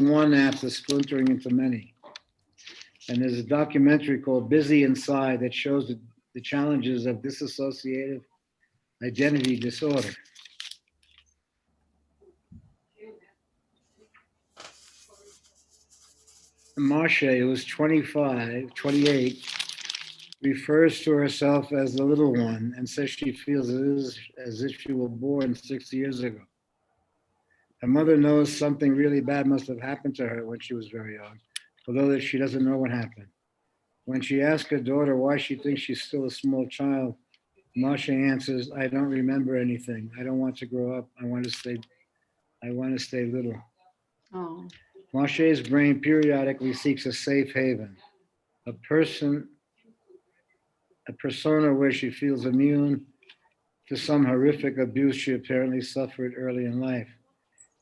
one after splintering into many. And there's a documentary called Busy Inside that shows the challenges of dissociative identity disorder. Marcia, who was 28, refers to herself as the little one and says she feels it is as if she was born 60 years ago. Her mother knows something really bad must have happened to her when she was very young, although she doesn't know what happened. When she asks her daughter why she thinks she's still a small child, Marcia answers, "I don't remember anything. I don't want to grow up. I want to stay little." Oh. Marcia's brain periodically seeks a safe haven, a persona where she feels immune to some horrific abuse she apparently suffered early in life.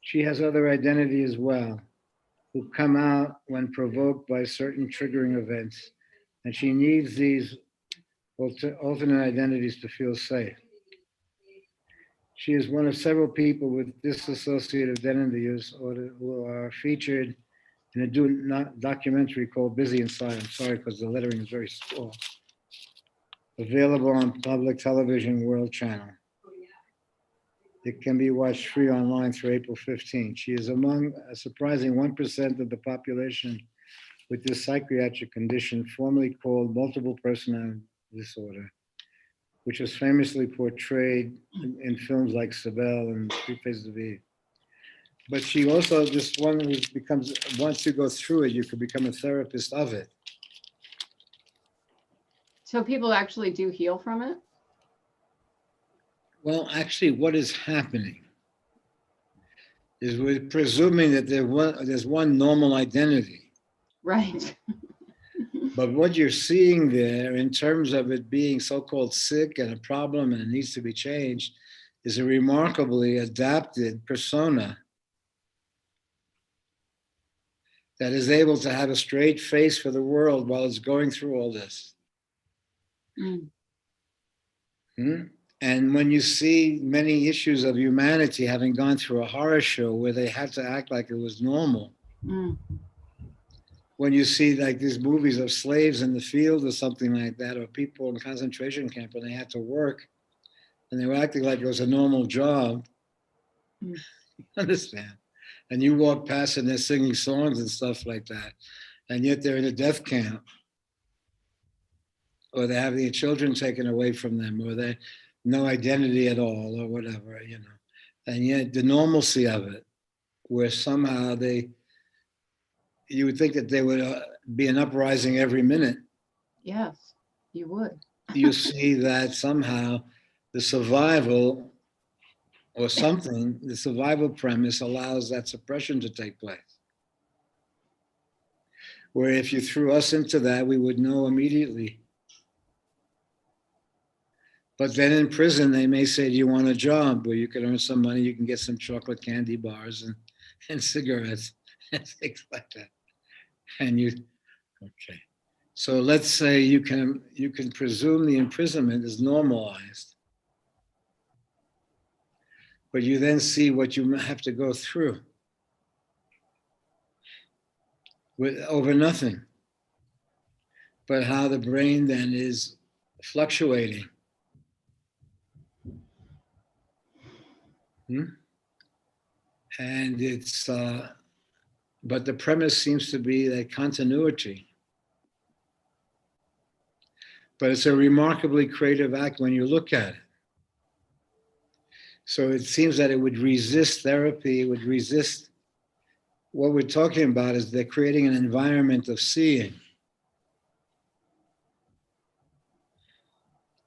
She has other identity as well, who come out when provoked by certain triggering events, and she needs these alternate identities to feel safe. She is one of several people with dissociative identity disorder who are featured in a documentary called Busy Inside. I'm sorry because the lettering is very small. Available on public television World Channel. It can be watched free online through April 15. She is among a surprising 1% of the population with this psychiatric condition, formerly called multiple personality disorder, which was famously portrayed in films like Sibel and Three Faces of Eve. But she also, this one who becomes, once you go through it, you could become a therapist of it. So people actually do heal from it? Well, actually, what is happening is we're presuming that there's one normal identity. Right. But what you're seeing there in terms of it being so-called sick and a problem and it needs to be changed is a remarkably adapted persona that is able to have a straight face for the world while it's going through all this. Mm. And when you see many issues of humanity having gone through a horror show where they had to act like it was normal, when you see like these movies of slaves in the field or something like that, or people in concentration camp when they had to work and they were acting like it was a normal job, you understand? And you walk past and they're singing songs and stuff like that, and yet they're in a death camp, or they're having their children taken away from them, or they no identity at all, or whatever, you know. And yet the normalcy of it, where somehow you would think that there would be an uprising every minute. Yes, you would. You see that somehow the survival or something, the survival premise allows that suppression to take place. Where if you threw us into that, we would know immediately. But then in prison, they may say, do you want a job where you can earn some money, you can get some chocolate candy bars and cigarettes and things like that. And okay. So let's say you can presume the imprisonment is normalized. But you then see what you have to go through over nothing. But how the brain then is fluctuating. And it's, but the premise seems to be that continuity. But it's a remarkably creative act when you look at it. So it seems that it would resist therapy, it would resist. What we're talking about is they're creating an environment of seeing,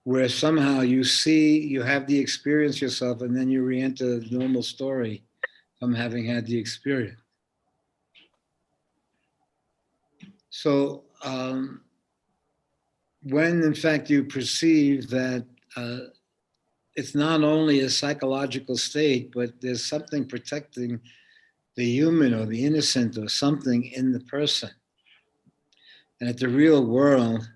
where somehow you see, you have the experience yourself, and then you re-enter the normal story from having had the experience. So when in fact you perceive that it's not only a psychological state, but there's something protecting the human or the innocent or something in the person. And that the real world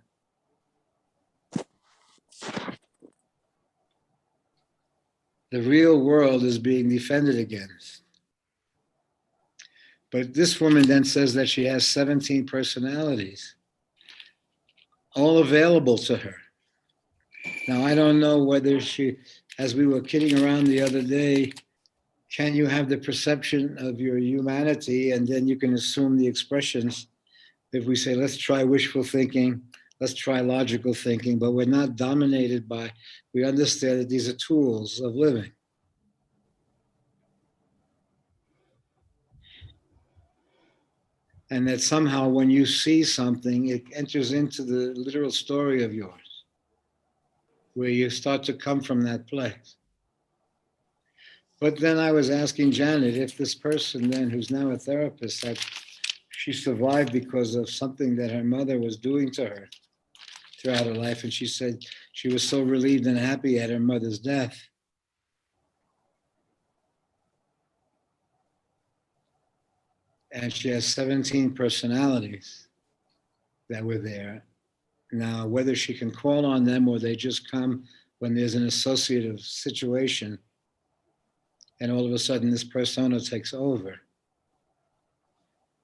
is being defended against. But this woman then says that she has 17 personalities, all available to her. Now, I don't know whether she, as we were kidding around the other day, can you have the perception of your humanity and then you can assume the expressions? If we say, let's try wishful thinking, let's try logical thinking, but we're not dominated by, we understand that these are tools of living. And that somehow when you see something, it enters into the literal story of yours, where you start to come from that place. But then I was asking Janet if this person then, who's now a therapist, that she survived because of something that her mother was doing to her throughout her life. And she said she was so relieved and happy at her mother's death. And she has 17 personalities that were there. Now, whether she can call on them or they just come when there's an associative situation, and all of a sudden this persona takes over.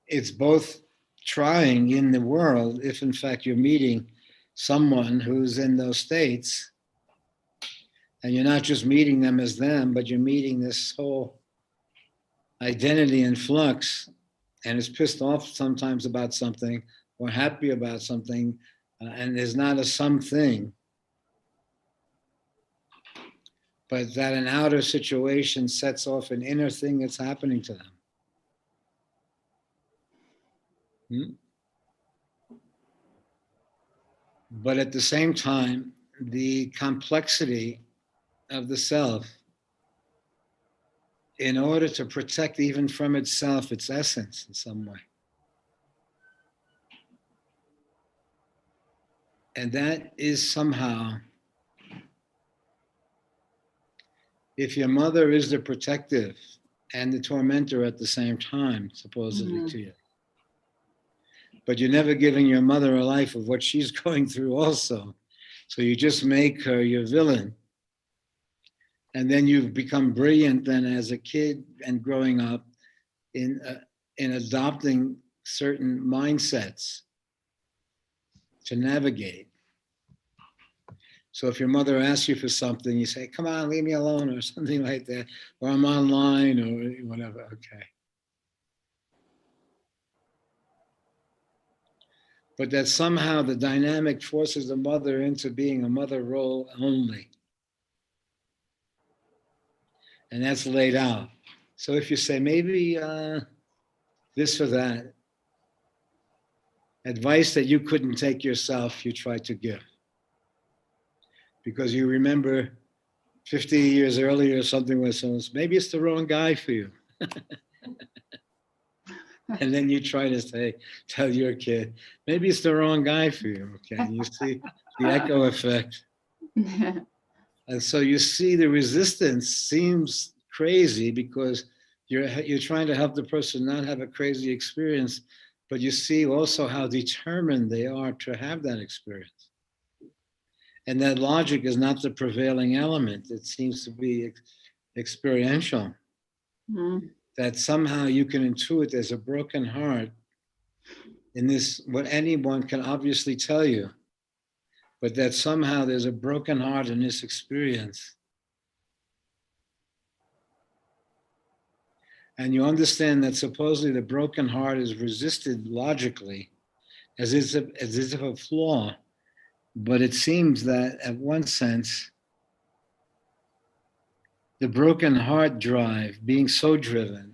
It's both trying in the world, if in fact you're meeting someone who's in those states, and you're not just meeting them as them, but you're meeting this whole identity in flux, and is pissed off sometimes about something or happy about something, and there's not a something, but that an outer situation sets off an inner thing that's happening to them. But at the same time, the complexity of the self, in order to protect even from itself, its essence in some way. And that is somehow, if your mother is the protective and the tormentor at the same time, supposedly to you, but you're never giving your mother a life of what she's going through also. So you just make her your villain. And then you've become brilliant then as a kid and growing up in adopting certain mindsets to navigate. So if your mother asks you for something, you say, come on, leave me alone, or something like that, or I'm online, or whatever, okay. But that somehow the dynamic forces the mother into being a mother role only. And that's laid out. So if you say, maybe this or that, advice that you couldn't take yourself, you try to give. Because you remember 50 years earlier, something was, maybe it's the wrong guy for you. And then you try to say, tell your kid, maybe it's the wrong guy for you. Okay, and you see the echo effect. And so you see the resistance seems crazy because you're trying to help the person not have a crazy experience, but you see also how determined they are to have that experience. And that logic is not the prevailing element. It seems to be experiential. That somehow you can intuit there's a broken heart in this, what anyone can obviously tell you, but that somehow there's a broken heart in this experience. And you understand that supposedly the broken heart is resisted logically as if a flaw, but it seems that at one sense, the broken heart drive, being so driven,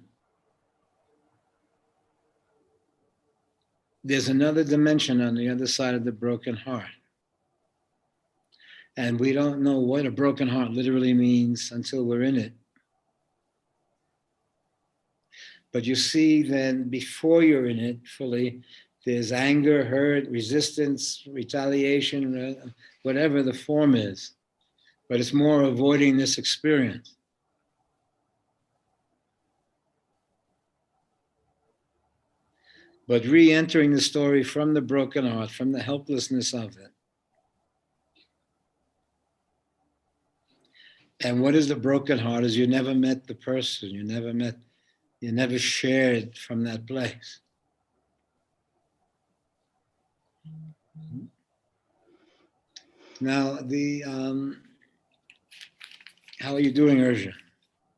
there's another dimension on the other side of the broken heart. And we don't know what a broken heart literally means until we're in it. But you see then before you're in it fully, there's anger, hurt, resistance, retaliation, whatever the form is. But it's more avoiding this experience. But re-entering the story from the broken heart, from the helplessness of it. And what is the broken heart is you never met the person, you never met You never shared from that place. Now, how are you doing, Urja?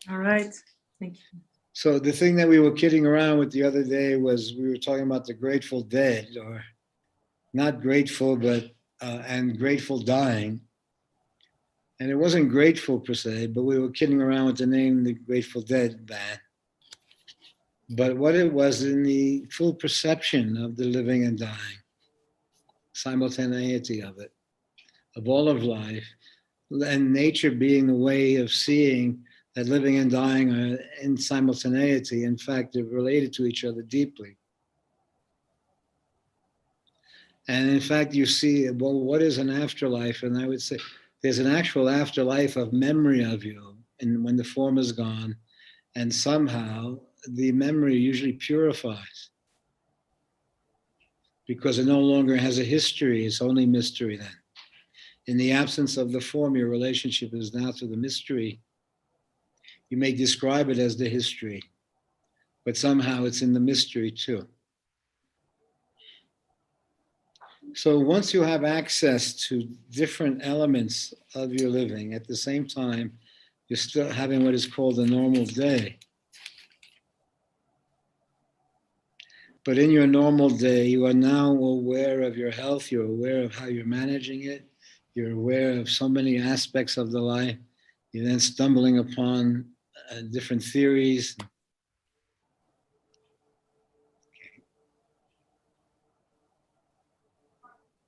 All right. Thank you. So the thing that we were kidding around with the other day was we were talking about the Grateful Dead, or not grateful, but and grateful dying. And it wasn't grateful per se, but we were kidding around with the name the Grateful Dead band. But what it was in the full perception of the living and dying, simultaneity of it, of all of life, and nature being the way of seeing that living and dying are in simultaneity. In fact, they're related to each other deeply. And in fact, you see, well, what is an afterlife? And I would say there's an actual afterlife of memory of you, and when the form is gone, and somehow the memory usually purifies because it no longer has a history. It's only mystery then. In the absence of the form, your relationship is now to the mystery. You may describe it as the history, but somehow it's in the mystery too. So once you have access to different elements of your living, at the same time, you're still having what is called a normal day. But in your normal day, you are now aware of your health, you're aware of how you're managing it, you're aware of so many aspects of the life. You're then stumbling upon different theories.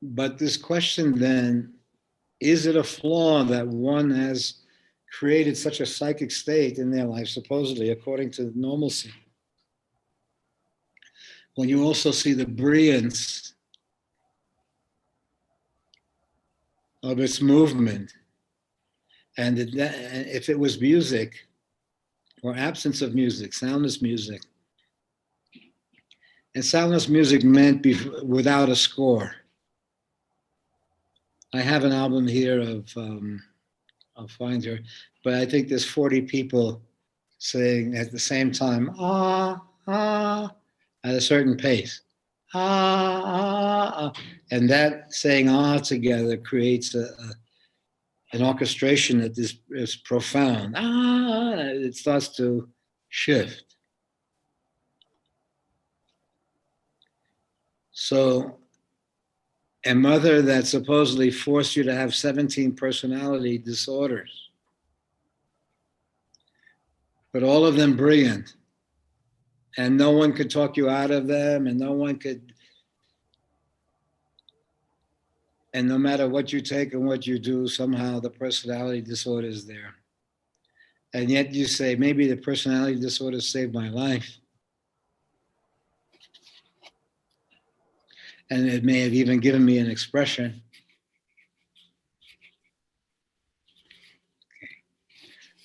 But this question then, is it a flaw that one has created such a psychic state in their life, supposedly, according to normalcy? When you also see the brilliance of its movement, and if it was music, or absence of music, soundless music, and soundless music meant without a score. I have an album here of, I'll find her, but I think there's 40 people saying at the same time, ah, ah, at a certain pace. Ah, ah, ah. And that saying ah together creates an orchestration that is profound. Ah, it starts to shift. So a mother that supposedly forced you to have 17 personality disorders, but all of them brilliant, and no one could talk you out of them, and no one could, and no matter what you take and what you do, somehow the personality disorder is there. And yet you say, maybe the personality disorder saved my life. And it may have even given me an expression.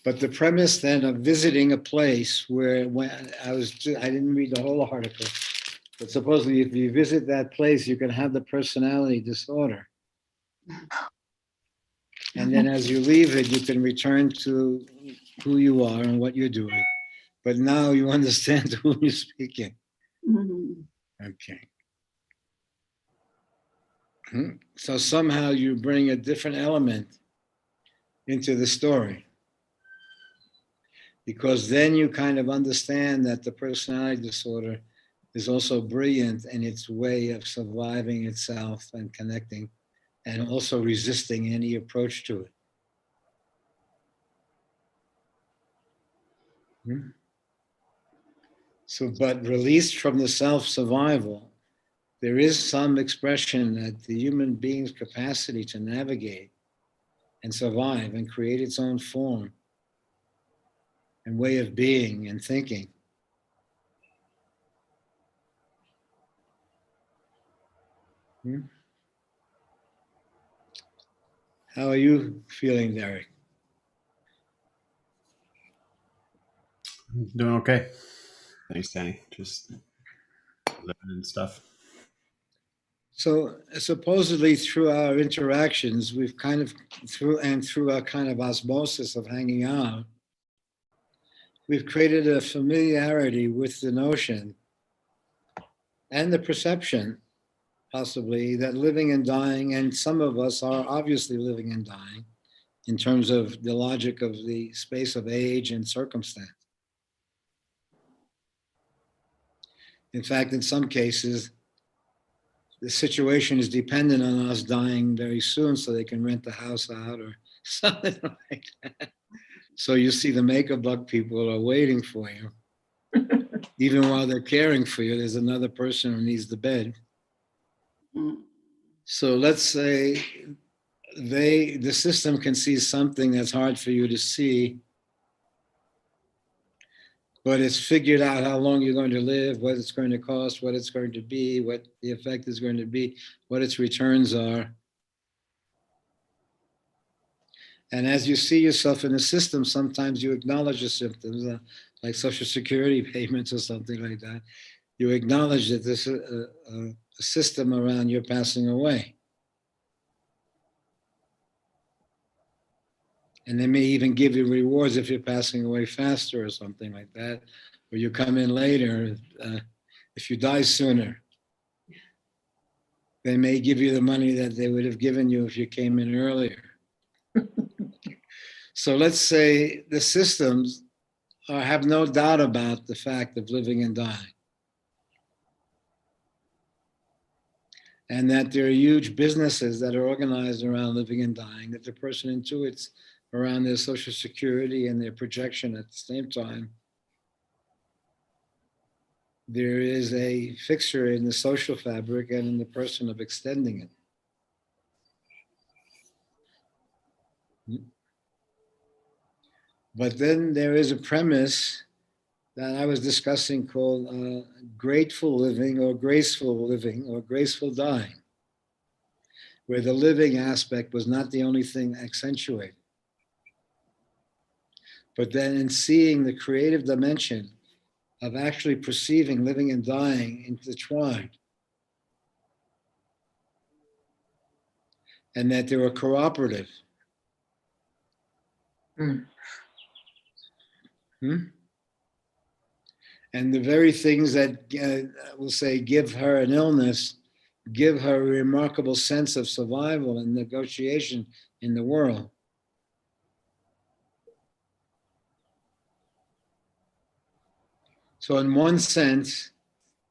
But the premise then of visiting a place where when I didn't read the whole article, but supposedly if you visit that place, you can have the personality disorder. And then as you leave it, you can return to who you are and what you're doing. But now you understand to whom you're speaking. Mhm. Okay. So somehow you bring a different element into the story. Because then you kind of understand that the personality disorder is also brilliant in its way of surviving itself and connecting, and also resisting any approach to it. So, but released from the self-survival, there is some expression that the human being's capacity to navigate and survive and create its own form and way of being and thinking. How are you feeling, Derek? Doing okay. Thanks, Danny. Just living and stuff. So supposedly through our interactions, we've kind of through our kind of osmosis of hanging out, we've created a familiarity with the notion and the perception, possibly, that living and dying, and some of us are obviously living and dying in terms of the logic of the space of age and circumstance. In fact, in some cases, the situation is dependent on us dying very soon so they can rent the house out or something like that. So you see the make-a-buck people are waiting for you. Even while they're caring for you, there's another person who needs the bed. Mm. So let's say the system can see something that's hard for you to see, but it's figured out how long you're going to live, what it's going to cost, what it's going to be, what the effect is going to be, what its returns are. And as you see yourself in the system, sometimes you acknowledge the symptoms, like Social Security payments or something like that. You acknowledge that there's a system around your passing away. And they may even give you rewards if you're passing away faster or something like that, or you come in later. If you die sooner, they may give you the money that they would have given you if you came in earlier. So let's say the systems have no doubt about the fact of living and dying. And that there are huge businesses that are organized around living and dying, that the person intuits around their Social Security and their projection at the same time. There is a fixture in the social fabric and in the person of extending it. But then there is a premise that I was discussing called grateful living or graceful dying, where the living aspect was not the only thing accentuated. But then in seeing the creative dimension of actually perceiving living and dying intertwined, and that they were cooperative. And the very things that we'll say give her an illness, give her a remarkable sense of survival and negotiation in the world. So in one sense,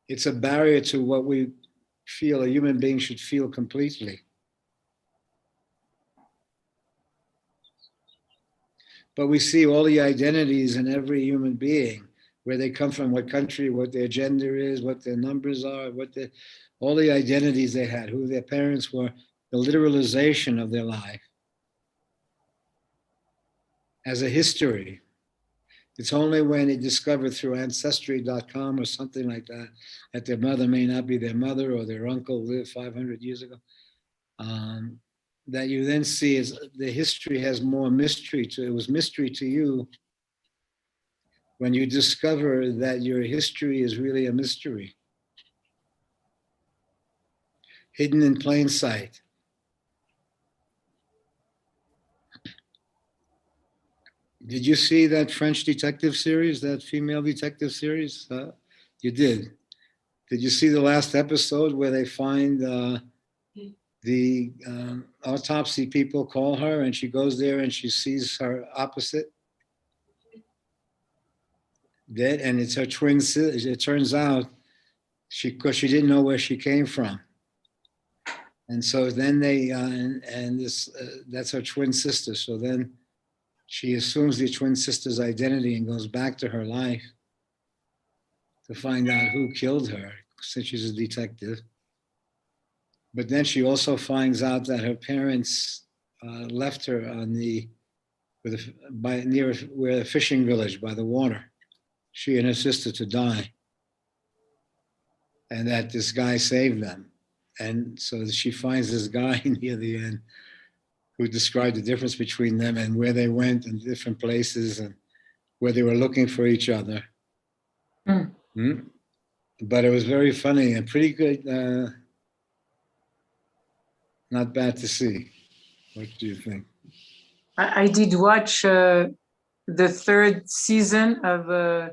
it's a barrier to what we feel a human being should feel completely. But we see all the identities in every human being, where they come from, what country, what their gender is, what their numbers are, all the identities they had, who their parents were, the literalization of their life as a history. It's only when they discover through ancestry.com or something like that, that their mother may not be their mother or their uncle lived 500 years ago, that you then see is the history has more mystery to it. It was mystery to you when you discover that your history is really a mystery, hidden in plain sight. Did you see that French detective series, that female detective series? You did. Did you see the last episode where they find the autopsy people call her and she goes there and she sees her opposite dead, and it's her twin sister. It turns out because she didn't know where she came from. And so then that's her twin sister. So then she assumes the twin sister's identity and goes back to her life to find out who killed her, since she's a detective. But then she also finds out that her parents left her on near where the fishing village by the water, she and her sister, to die, and that this guy saved them. And so she finds this guy near the end who described the difference between them and where they went in different places and where they were looking for each other. But it was very funny and pretty good. Not bad to see. What do you think? I did watch the third season of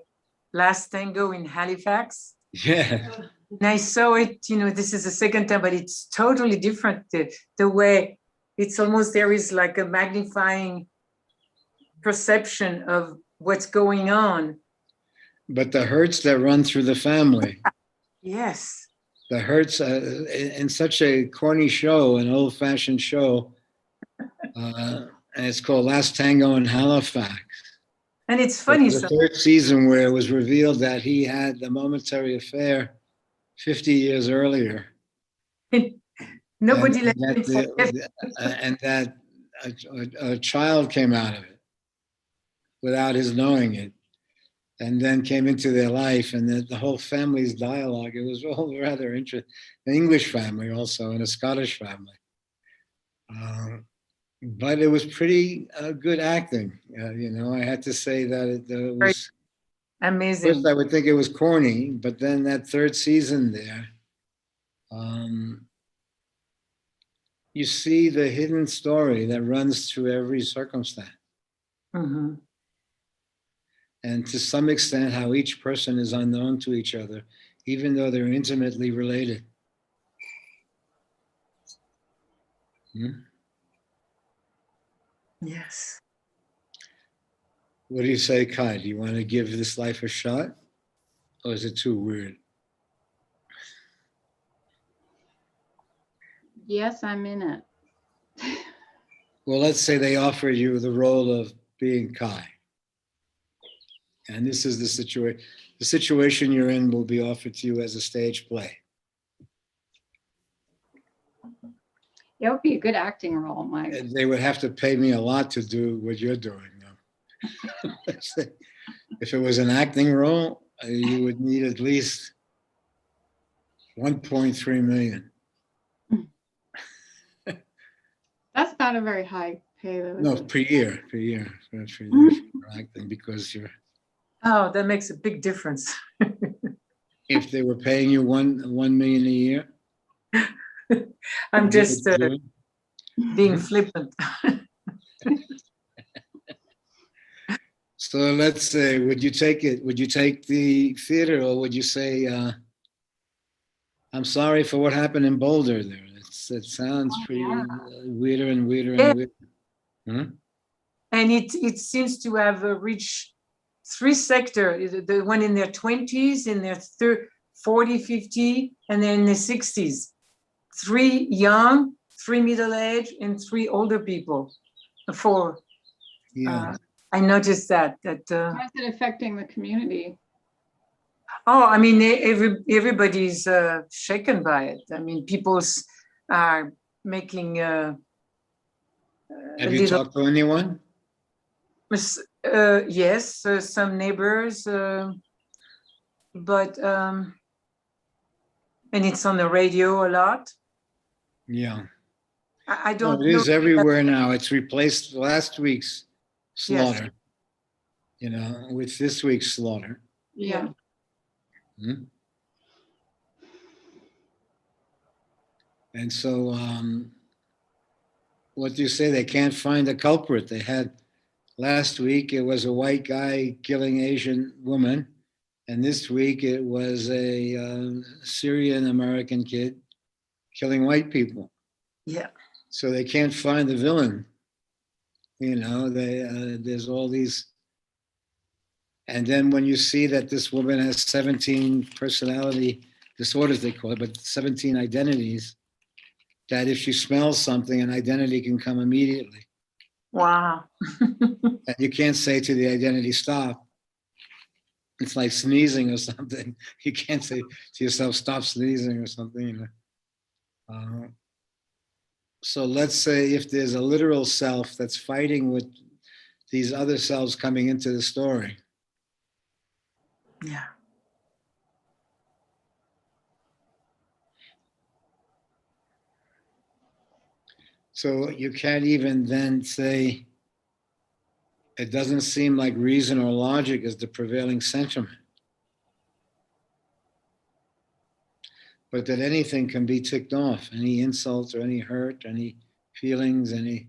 Last Tango in Halifax. Yeah. And I saw it, this is the second time, but it's totally different. The way it's almost, there is like a magnifying perception of what's going on. But the hurts that run through the family, Yes. the hurts in such a corny show, an old-fashioned show, and it's called Last Tango in Halifax. And it's funny. The third season where it was revealed that he had the momentary affair 50 years earlier. Nobody and that a child came out of it without his knowing it, and then came into their life, and the whole family's dialogue. It was all rather interesting. An English family also, and a Scottish family. But it was pretty good acting. I had to say that it was amazing. First, I would think it was corny, but then that third season there, you see the hidden story that runs through every circumstance. Mm-hmm. And to some extent, how each person is unknown to each other, even though they're intimately related. Yes. What do you say, Kai? Do you want to give this life a shot? Or is it too weird? Yes, I'm in it. Well, let's say they offer you the role of being Kai. And this is the situation. The situation you're in will be offered to you as a stage play. It would be a good acting role, Mike. They would have to pay me a lot to do what you're doing, though. If it was an acting role, you would need at least 1.3 million. That's not a very high pay, though. No, per year for acting, because you're. Oh, that makes a big difference. If they were paying you 1 million a year. I'm just being flippant. So let's say, would you take it? Would you take the theater, or would you say, I'm sorry for what happened in Boulder there? It sounds pretty weirder and weirder and weirder. Huh? And it seems to have reached three sectors, the one in their 20s, in their 40, 50, and then in the 60s. 3 young, 3 middle-aged, and 3 older people. 4. Yeah. I noticed that. How is it affecting the community? Oh, I mean, everybody's shaken by it. I mean, people are making. Have you talked to anyone? Yes, some neighbors, but and it's on the radio a lot. Yeah. I don't know. It is everywhere now. It's replaced last week's slaughter, with this week's slaughter. Yeah. Hmm? And so, what do you say? They can't find a culprit. They had last week, it was a white guy killing Asian woman. And this week it was a Syrian American kid killing white people. Yeah. So they can't find the villain. There's all these. And then when you see that this woman has 17 personality disorders, they call it, but 17 identities, that if she smells something, an identity can come immediately. Wow. And you can't say to the identity, stop. It's like sneezing or something. You can't say to yourself, stop sneezing or something. So let's say if there's a literal self that's fighting with these other selves coming into the story. Yeah. So you can't even then say, it doesn't seem like reason or logic is the prevailing sentiment. But that anything can be ticked off, any insult or any hurt, any feelings, any.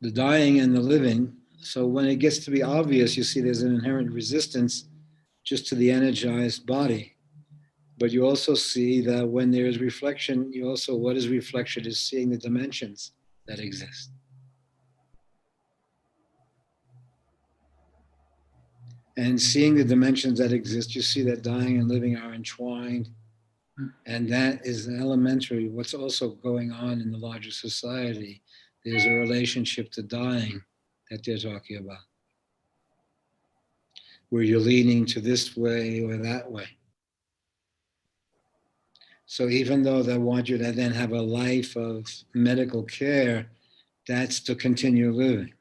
the dying and the living. So when it gets to be obvious, you see there's an inherent resistance just to the energized body. But you also see that when there is reflection, you also, what is reflection, is seeing the dimensions that exist. And seeing the dimensions that exist, you see that dying and living are entwined. And that is elementary. What's also going on in the larger society, there's a relationship to dying that they're talking about, where you're leaning to this way or that way. So even though they want you to then have a life of medical care, that's to continue living.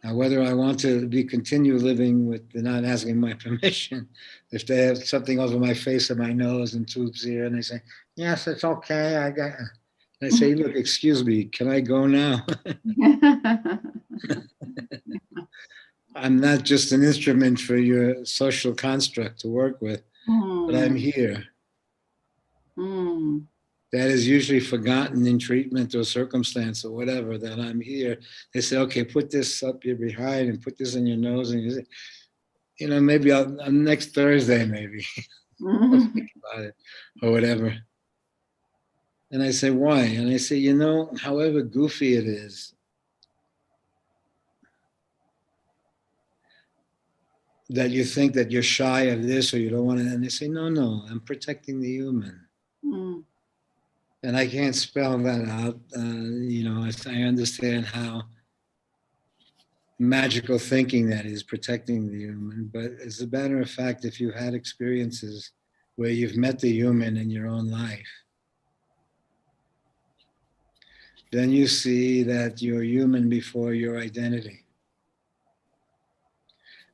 Now, whether I want to continue living with, they're not asking my permission. If they have something over my face or my nose and tubes here, and they say, yes, it's okay, I got it. And I say, look, excuse me, can I go now? I'm not just an instrument for your social construct to work with, but I'm here. That is usually forgotten in treatment or circumstance or whatever, that I'm here. They say, okay, put this up your behind and put this in your nose. And you say, you know, maybe next Thursday, maybe I'll think about it or whatever. And I say, why? And I say, you know, however goofy it is, that you think that you're shy of this or you don't want to, and they say, no, I'm protecting the human. And I can't spell that out. You know, I understand how magical thinking that is, protecting the human. But as a matter of fact, if you've had experiences where you've met the human in your own life, then you see that you're human before your identity.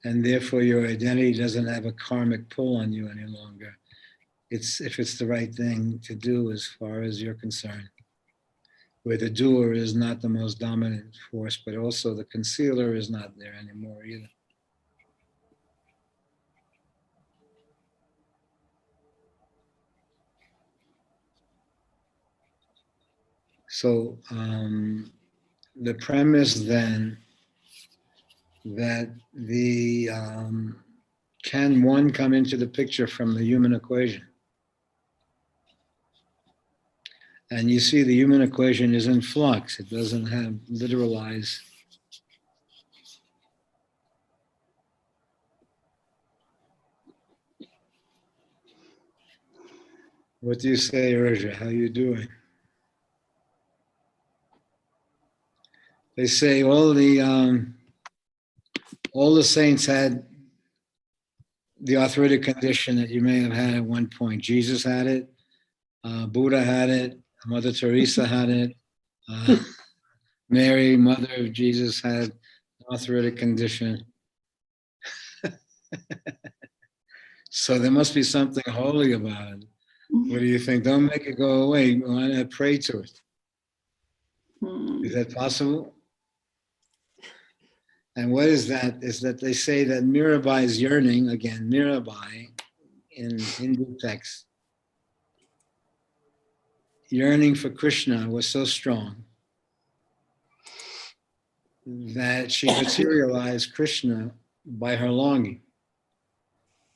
And therefore your identity doesn't have a karmic pull on you any longer. It's if it's the right thing to do as far as you're concerned, where the doer is not the most dominant force, but also the concealer is not there anymore either. So the premise then that the can one come into the picture from the human equation? And you see the human equation is in flux. It doesn't have literalized. What do you say, Roja? How you doing? They say all the saints had the arthritic condition that you may have had at one point. Jesus had it. Buddha had it. Mother Teresa had it. Mary, mother of Jesus, had arthritic condition. So there must be something holy about it. What do you think? Don't make it go away. Why not pray to it? Is that possible? And what is that? Is that they say that Mirabai's yearning, again, Mirabai in Hindu texts, yearning for Krishna was so strong that she materialized Krishna by her longing.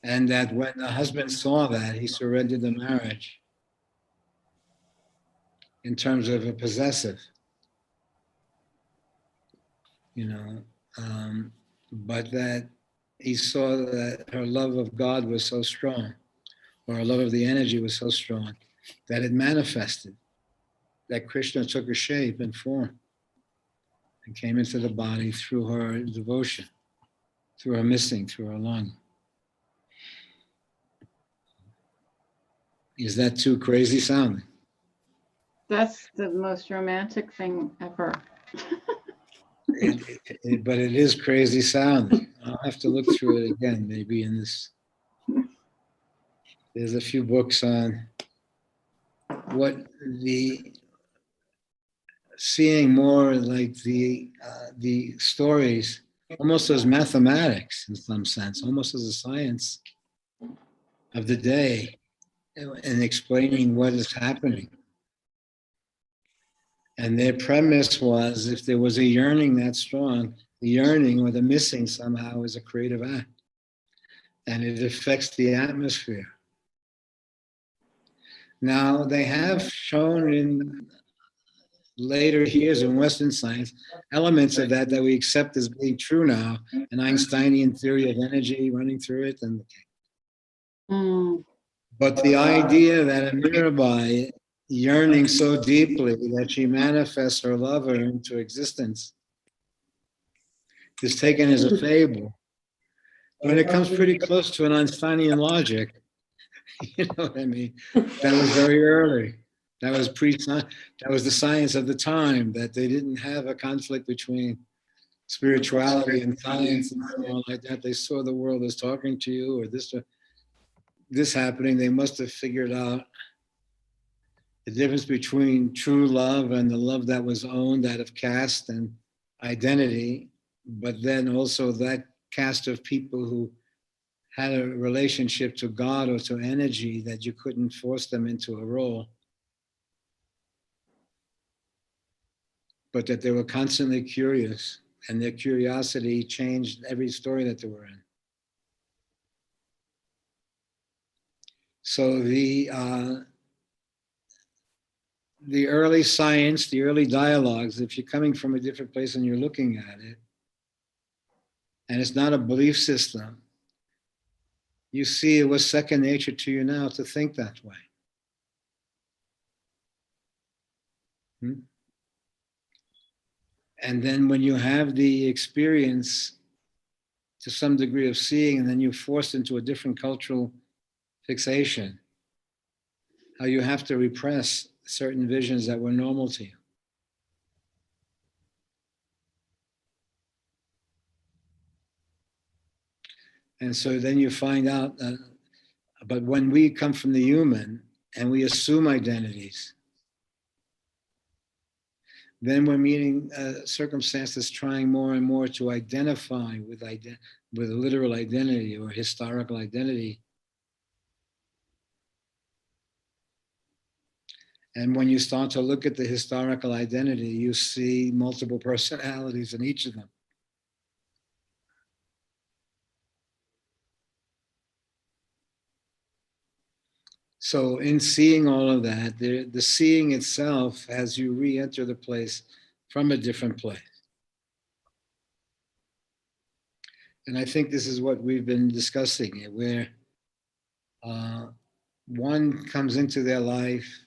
And that when the husband saw that, he surrendered the marriage in terms of a possessive, you know, but that he saw that her love of God was so strong, or her love of the energy was so strong, that it manifested, that Krishna took a shape and form and came into the body through her devotion, through her missing, through her longing. Is that too crazy sounding? That's the most romantic thing ever. But it is crazy sounding. I'll have to look through it again, maybe in this. There's a few books on what the seeing more like the stories, almost as mathematics in some sense, almost as a science of the day, and explaining what is happening. And their premise was if there was a yearning that strong, the yearning or the missing somehow is a creative act. And it affects the atmosphere. Now, they have shown in later years in Western science elements of that we accept as being true now, an Einsteinian theory of energy running through it. But the idea that a Mirabai yearning so deeply that she manifests her lover into existence is taken as a fable. But it comes pretty close to an Einsteinian logic. You know what I mean? That was very early. That was that was the science of the time, that they didn't have a conflict between spirituality and science and so on like that. They saw the world as talking to you or this happening. They must have figured out the difference between true love and the love that was owned, that of caste and identity, but then also that caste of people who had a relationship to God or to energy that you couldn't force them into a role, but that they were constantly curious, and their curiosity changed every story that they were in. So the early science, the early dialogues, if you're coming from a different place and you're looking at it, and it's not a belief system, you see it was second nature to you now to think that way. And then when you have the experience to some degree of seeing, and then you're forced into a different cultural fixation, how you have to repress certain visions that were normal to you. And so then you find out that, but when we come from the human and we assume identities, then we're meeting circumstances trying more and more to identify with a literal identity or historical identity. And when you start to look at the historical identity, you see multiple personalities in each of them. So in seeing all of that, the seeing itself, as you re-enter the place from a different place. And I think this is what we've been discussing here, where one comes into their life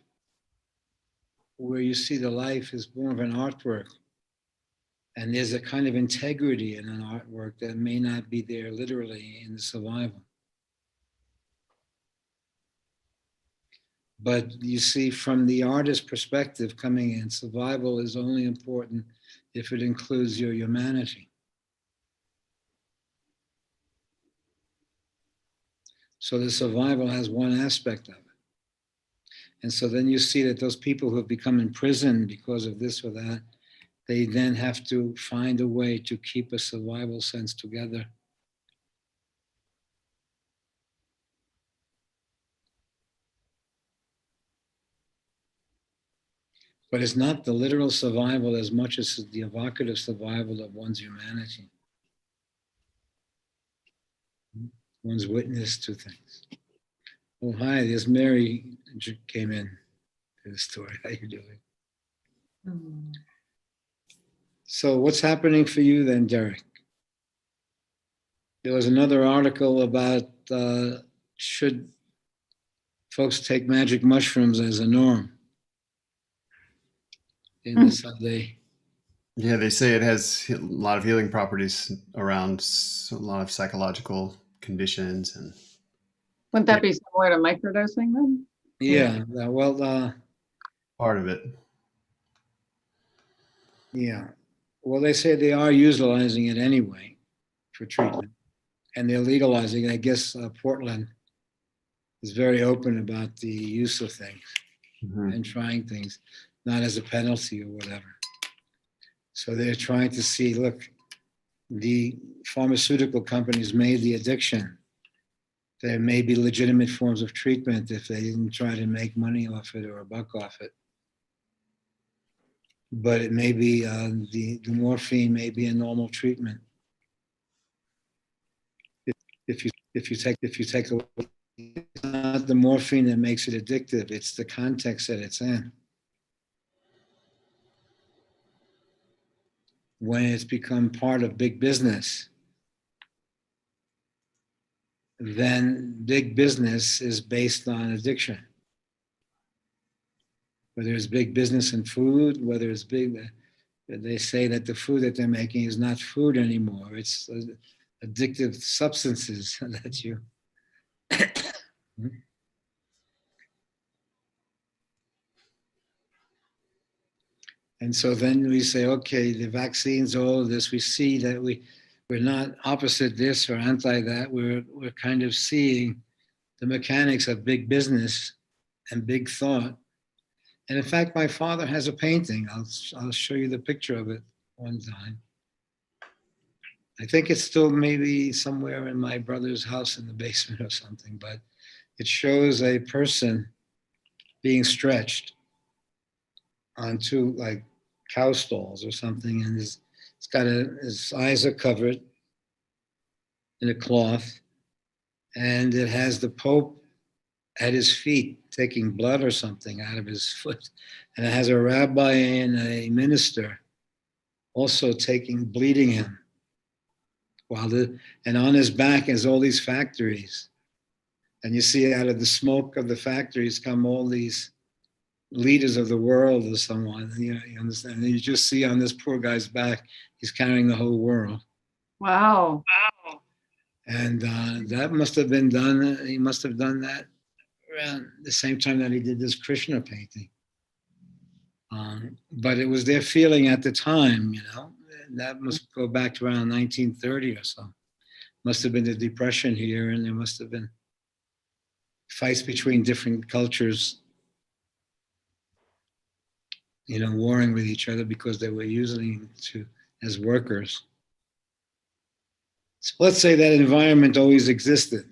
where you see the life is more of an artwork. And there's a kind of integrity in an artwork that may not be there literally in the survival. But you see, from the artist's perspective coming in, survival is only important if it includes your humanity. So the survival has one aspect of it. And so then you see that those people who have become imprisoned because of this or that, they then have to find a way to keep a survival sense together. But it's not the literal survival as much as the evocative survival of one's humanity. One's witness to things. Oh, hi, there's Mary came in to the story. How you doing? So what's happening for you then, Derek? There was another article about should folks take magic mushrooms as a norm in the Sunday. Yeah, they say it has a lot of healing properties around a lot of psychological conditions. And Wouldn't that be similar to microdosing then? Yeah, well, part of it. yeah. Well, they say they are utilizing it anyway for treatment, and they're legalizing it. I guess Portland is very open about the use of things and trying things, not as a penalty or whatever. So they're trying to see, look, the pharmaceutical companies made the addiction. There may be legitimate forms of treatment if they didn't try to make money off it or a buck off it. but it may be the morphine may be a normal treatment. If you take away, it's not the morphine that makes it addictive, it's the context that it's in. When it's become part of big business, then big business is based on addiction. Whether it's big business in food, whether it's big, they say that the food that they're making is not food anymore. It's addictive substances that you. And so then we say, okay, the vaccines, all of this, we see that we're not opposite this or anti that. We're kind of seeing the mechanics of big business and big thought. And in fact, my father has a painting. I'll show you the picture of it one time. I think it's still maybe somewhere in my brother's house in the basement or something, but it shows a person being stretched onto like cow stalls or something, and his eyes are covered in a cloth, and it has the Pope at his feet taking blood or something out of his foot, and it has a rabbi and a minister also bleeding him, and on his back is all these factories, and you see out of the smoke of the factories come all these leaders of the world or someone, you understand? And you just see on this poor guy's back, he's carrying the whole world. Wow. And that must have been done, he must have done that around the same time that he did this Krishna painting. But it was their feeling at the time, that must go back to around 1930 or so. Must have been the Depression here, and there must have been fights between different cultures, warring with each other because they were using it as workers. So let's say that environment always existed.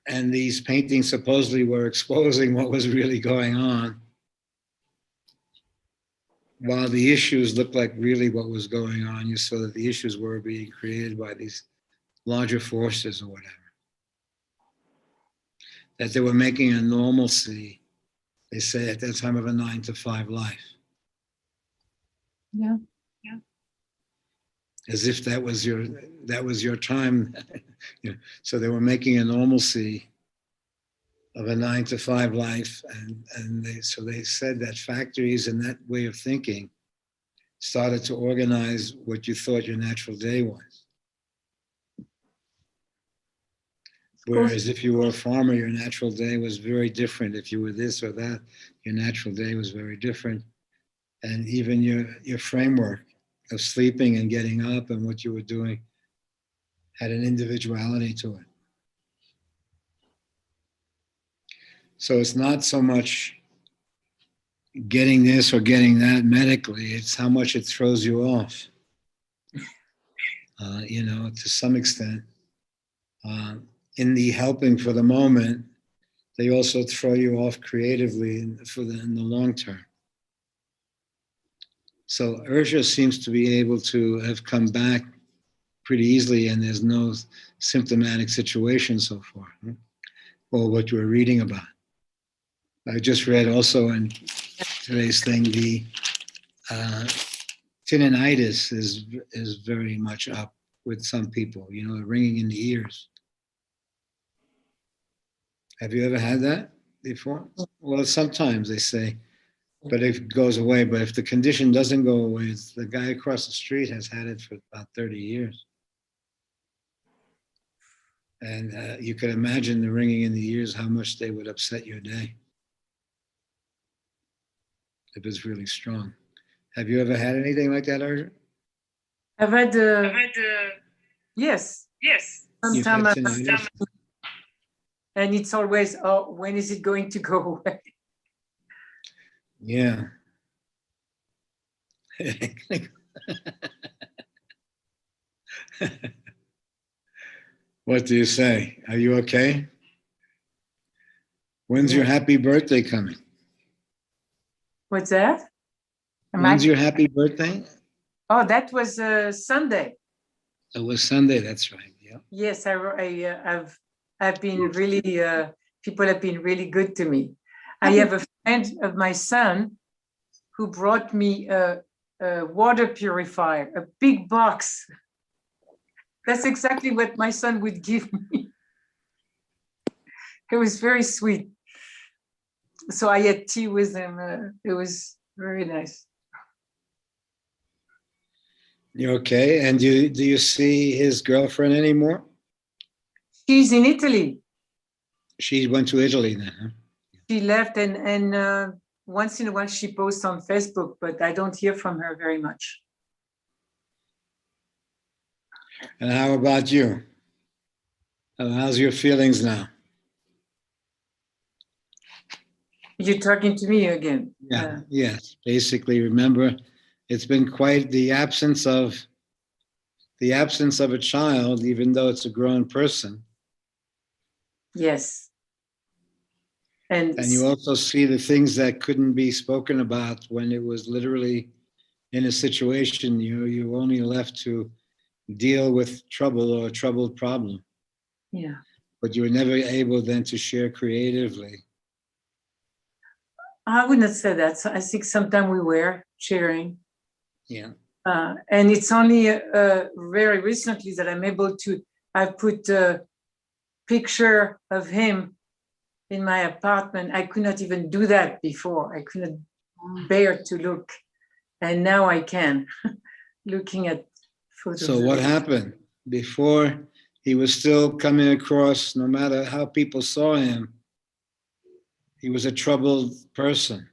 And these paintings supposedly were exposing what was really going on, while the issues looked like really what was going on. You saw that the issues were being created by these larger forces or whatever. That they were making a normalcy, they say, at that time of a 9-to-5 life. Yeah. As if that was your time. So they were making a normalcy of a 9-to-5 life, and they said that factories and that way of thinking started to organize what you thought your natural day was. Whereas if you were a farmer, your natural day was very different. If you were this or that, your natural day was very different. And even your framework of sleeping and getting up and what you were doing had an individuality to it. So it's not so much getting this or getting that medically, it's how much it throws you off, to some extent. In the helping for the moment, they also throw you off creatively in the long term. So Urja seems to be able to have come back pretty easily, and there's no symptomatic situation so far, or what you were reading about. I just read also in today's thing, the tinnitus is very much up with some people, ringing in the ears. Have you ever had that before? Well, sometimes they say, but if it goes away, but if the condition doesn't go away, the guy across the street has had it for about 30 years. And you can imagine the ringing in the ears, how much they would upset your day if it's really strong. Have you ever had anything like that, Arjun? I've had, yes. You've had Sometimes, tinnitus? and it's always, when is it going to go away? Yeah. What do you say? Are you okay? When's your happy birthday coming? What's that? When's your happy birthday? Oh, that was Sunday. It was Sunday, that's right. Yeah. Yes, I've been really, people have been really good to me. I have a friend of my son who brought me a water purifier, a big box. That's exactly what my son would give me. It was very sweet. So I had tea with him. It was very nice. You're okay. And do you see his girlfriend anymore? She's in Italy. She went to Italy then, huh? She left, and once in a while she posts on Facebook, but I don't hear from her very much. And how about you? How's your feelings now? You're talking to me again. Yeah, yes. Basically, remember, it's been quite the absence of a child, even though it's a grown person. Yes. And you also see the things that couldn't be spoken about when it was literally in a situation you only left to deal with trouble or a troubled problem. Yeah. But you were never able then to share creatively. I would not say that. So I think sometimes we were sharing. Yeah. And it's only very recently that I'm able to, I put a picture of him in my apartment. I could not even do that before. I couldn't bear to look. And now I can, looking at photos. So what happened? Before, he was still coming across, no matter how people saw him, he was a troubled person.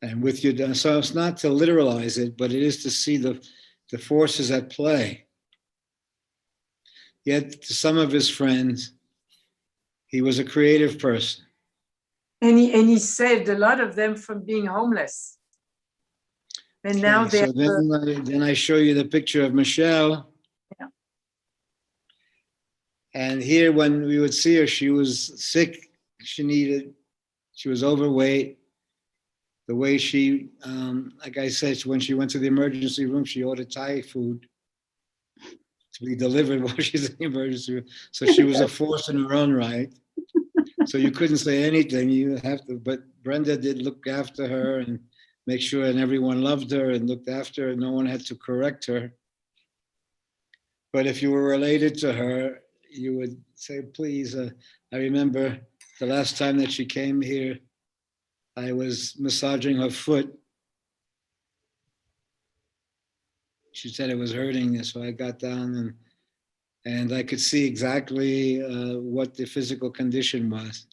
And with you, so it's not to literalize it, but it is to see the forces at play. Yet to some of his friends, he was a creative person. And he saved a lot of them from being homeless. And now Okay, so then I show you the picture of Michelle. Yeah. And here, when we would see her, she was sick. She was overweight. The way she, like I said, when she went to the emergency room, she ordered Thai food to be delivered while she's in the emergency room. So she was a force in her own right. So you couldn't say anything. You have to, but Brenda did look after her and make sure, and everyone loved her and looked after her. No one had to correct her. But if you were related to her, you would say, please, I remember the last time that she came here, I was massaging her foot. She said it was hurting, so I got down and I could see exactly what the physical condition was.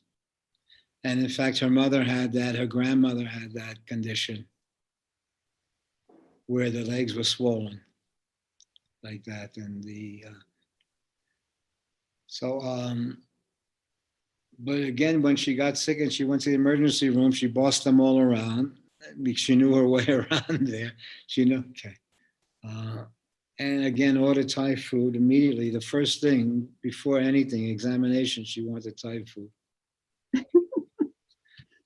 And in fact, her mother had that, her grandmother had that condition where the legs were swollen like that. And but again, when she got sick and she went to the emergency room, she bossed them all around. She knew her way around there. She knew, okay. And again, ordered Thai food immediately. The first thing, before anything, examination, she wanted Thai food.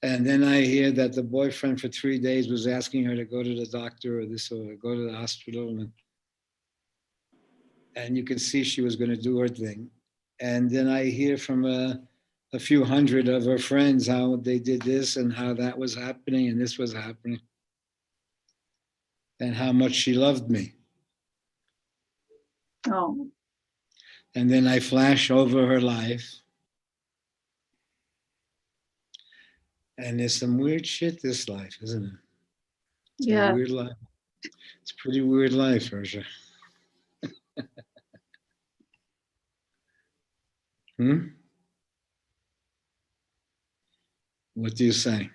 And then I hear that the boyfriend for 3 days was asking her to go to the doctor or this or go to the hospital. And you can see she was going to do her thing. And then I hear from a few hundred of her friends how they did this and how that was happening and this was happening. And how much she loved me. Oh. And then I flash over her life. And there's some weird shit this life, isn't it? It's a weird life. It's a pretty weird life, Ursula. What do you say?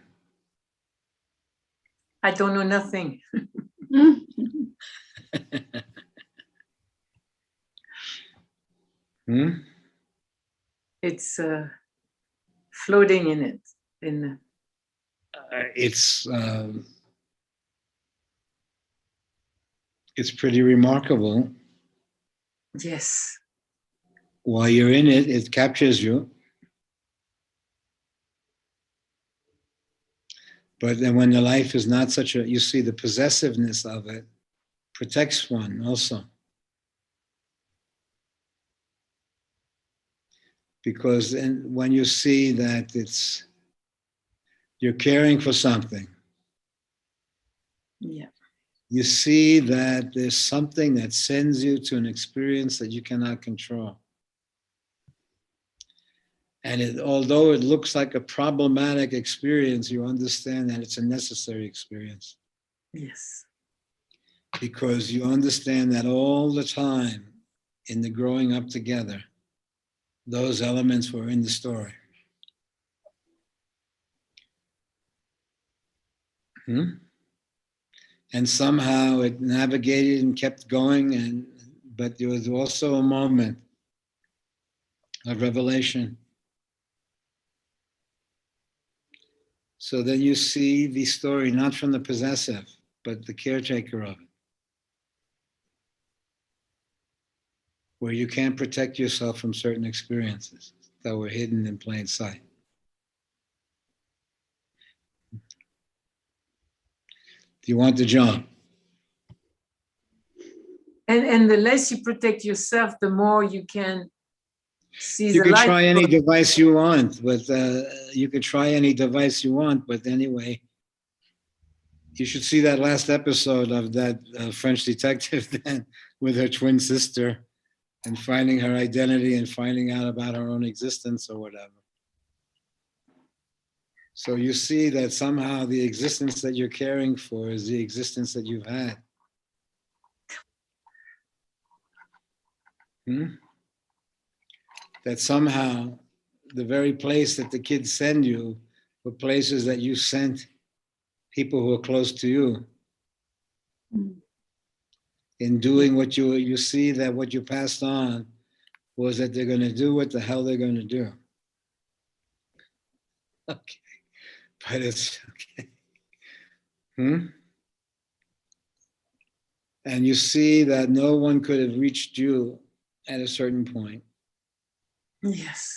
I don't know nothing. It's floating in it. It's pretty remarkable. Yes. While you're in it, it captures you. But then when the life is not such a, you see the possessiveness of it protects one also. Because then when you see that you're caring for something, Yeah. you see that there's something that sends you to an experience that you cannot control. And although it looks like a problematic experience, you understand that it's a necessary experience. Yes. Because you understand that all the time in the growing up together, those elements were in the story. And somehow it navigated and kept going, but there was also a moment of revelation. So then you see the story not from the possessive, but the caretaker of it, where you can't protect yourself from certain experiences that were hidden in plain sight. Do you want the jump? And the less you protect yourself, the more you can see You the can light. try any device you want, but you can try any device you want, but anyway, you should see that last episode of that French detective then with her twin sister and finding her identity and finding out about her own existence or whatever. So you see that somehow the existence that you're caring for is the existence that you've had. That somehow the very place that the kids send you were places that you sent people who are close to you. In doing what you see that what you passed on was that they're going to do what the hell they're going to do. Okay, but it's okay. And you see that no one could have reached you at a certain point. Yes.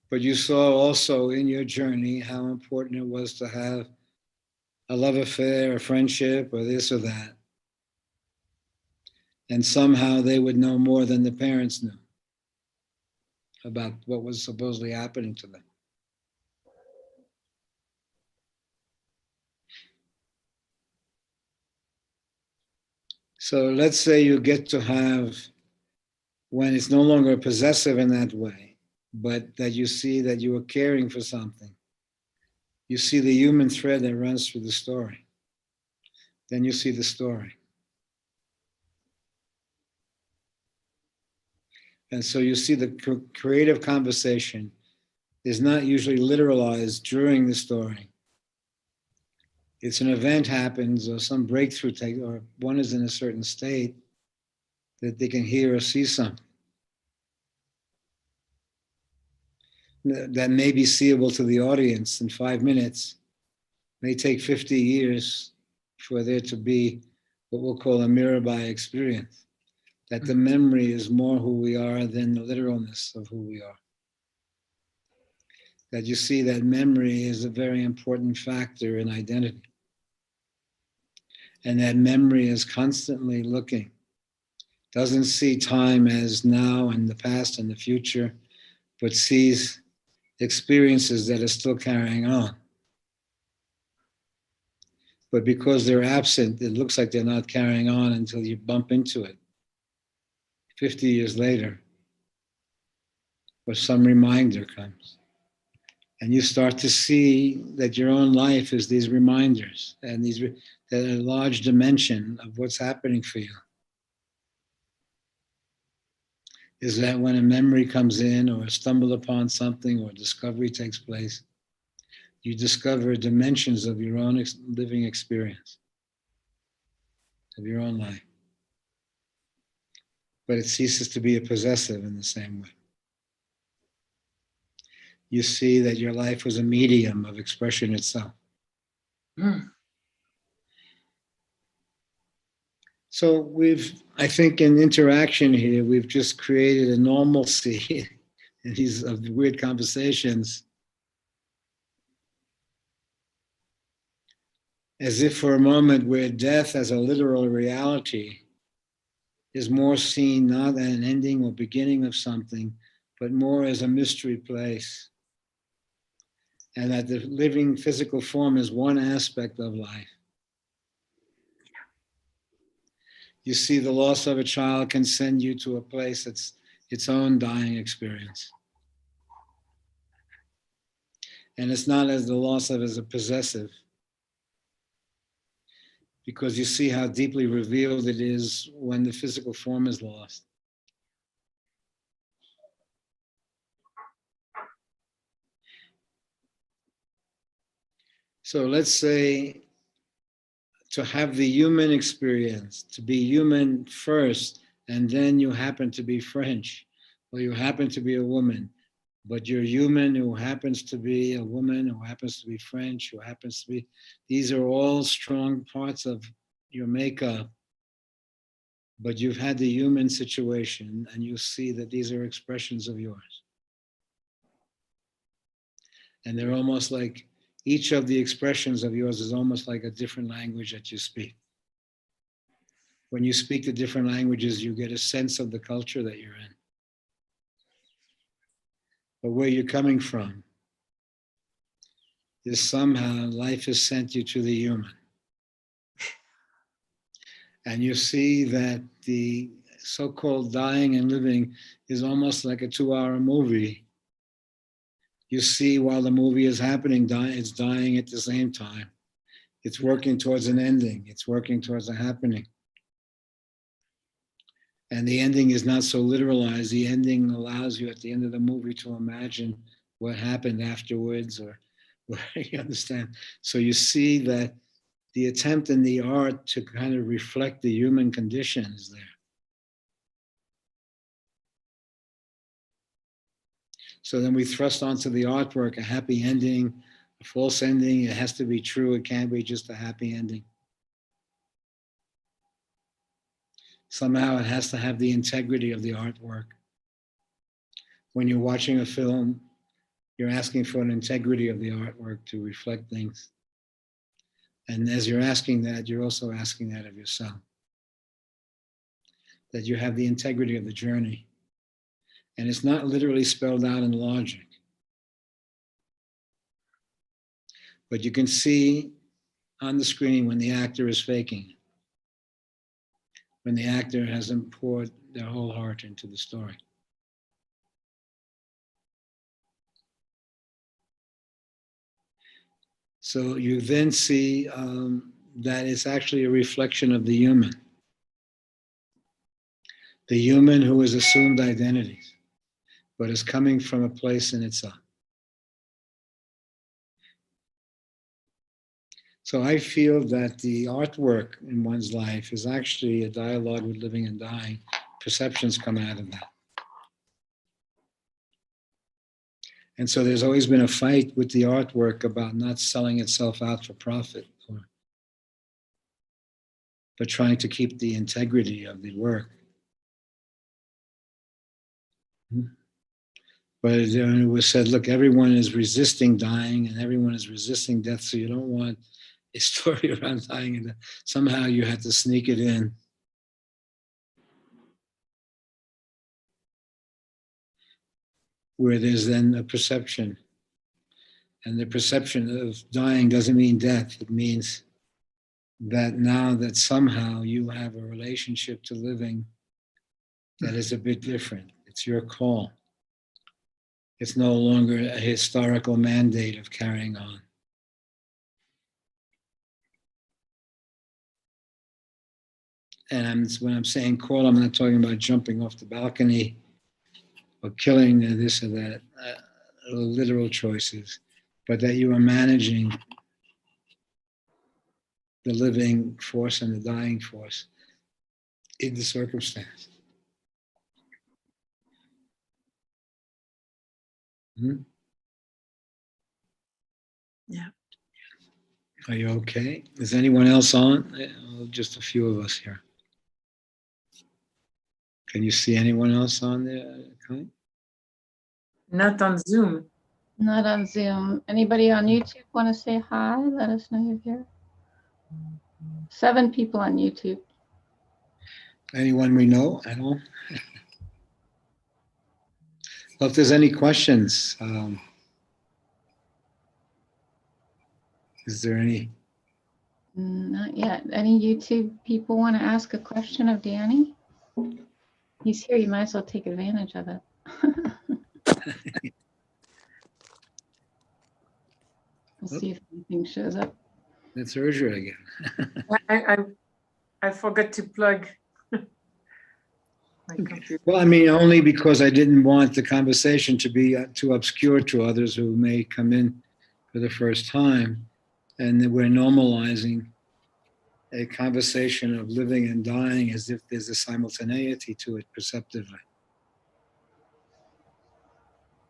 But you saw also in your journey how important it was to have a love affair, a friendship, or this or that. And somehow they would know more than the parents knew about what was supposedly happening to them. So let's say you get to have, when it's no longer possessive in that way, but that you see that you are caring for something. You see the human thread that runs through the story. Then you see the story. And so you see the creative conversation is not usually literalized during the story. It's an event happens or some breakthrough takes, or one is in a certain state that they can hear or see something that may be seeable to the audience in 5 minutes. May take 50 years for there to be what we'll call a Mirabai experience, that the memory is more who we are than the literalness of who we are. That you see that memory is a very important factor in identity. And that memory is constantly looking, doesn't see time as now and the past and the future, but sees experiences that are still carrying on. But because they're absent, it looks like they're not carrying on until you bump into it 50 years later, or some reminder comes. And you start to see that your own life is these reminders and these that are a large dimension of what's happening for you. Is that when a memory comes in or stumble upon something or discovery takes place, you discover dimensions of your own living experience, of your own life. But it ceases to be a possessive in the same way. You see that your life was a medium of expression itself. So I think in interaction here, we've just created a normalcy in these weird conversations as if for a moment where death as a literal reality is more seen not as an ending or beginning of something, but more as a mystery place. And that the living physical form is one aspect of life. You see, the loss of a child can send you to a place that's its own dying experience. And it's not as the loss of as a possessive, because you see how deeply revealed it is when the physical form is lost. So let's say to have the human experience, to be human first, and then you happen to be French, or you happen to be a woman, but you're human who happens to be a woman, who happens to be French, who happens to be, these are all strong parts of your makeup, but you've had the human situation and you see that these are expressions of yours. And they're almost like, each of the expressions of yours is almost like a different language that you speak. When you speak the different languages, you get a sense of the culture that you're in. But where you're coming from is somehow life has sent you to the human. And you see that the so-called dying and living is almost like a 2-hour movie. You see while the movie is happening, it's dying at the same time. It's working towards an ending. It's working towards a happening. And the ending is not so literalized. The ending allows you at the end of the movie to imagine what happened afterwards, or you understand. So you see that the attempt in the art to kind of reflect the human condition is there. So then we thrust onto the artwork a happy ending, a false ending. It has to be true. It can't be just a happy ending. Somehow it has to have the integrity of the artwork. When you're watching a film, you're asking for an integrity of the artwork to reflect things. And as you're asking that, you're also asking that of yourself. That you have the integrity of the journey. And it's not literally spelled out in logic. But you can see on the screen when the actor is faking it. When the actor hasn't poured their whole heart into the story. So you then see that it's actually a reflection of the human. The human who has assumed identities, but is coming from a place in itself. So I feel that the artwork in one's life is actually a dialogue with living and dying. Perceptions come out of that. And so there's always been a fight with the artwork about not selling itself out for profit, but trying to keep the integrity of the work. But it was said, look, everyone is resisting dying and everyone is resisting death, so you don't want a story around dying and death. Somehow you had to sneak it in. Where there's then a perception. And the perception of dying doesn't mean death. It means that now that somehow you have a relationship to living that is a bit different. It's your call. It's no longer a historical mandate of carrying on. And when I'm saying call, I'm not talking about jumping off the balcony or killing this or that, literal choices, but that you are managing the living force and the dying force in the circumstance. Yeah. Are you okay? Is anyone else on? Just a few of us here. Can you see anyone else on there? Okay. Not on Zoom. Not on Zoom. Anybody on YouTube want to say hi? Let us know you're here. 7 people on YouTube. Anyone we know at all? Well, if there's any questions, is there any? Not yet. Any YouTube people want to ask a question of Danny? He's here. You might as well take advantage of it. We'll see if anything shows up. That's Urja again. I forgot to plug my computer. Well, I mean, only because I didn't want the conversation to be too obscure to others who may come in for the first time. And that we're normalizing a conversation of living and dying as if there's a simultaneity to it perceptively.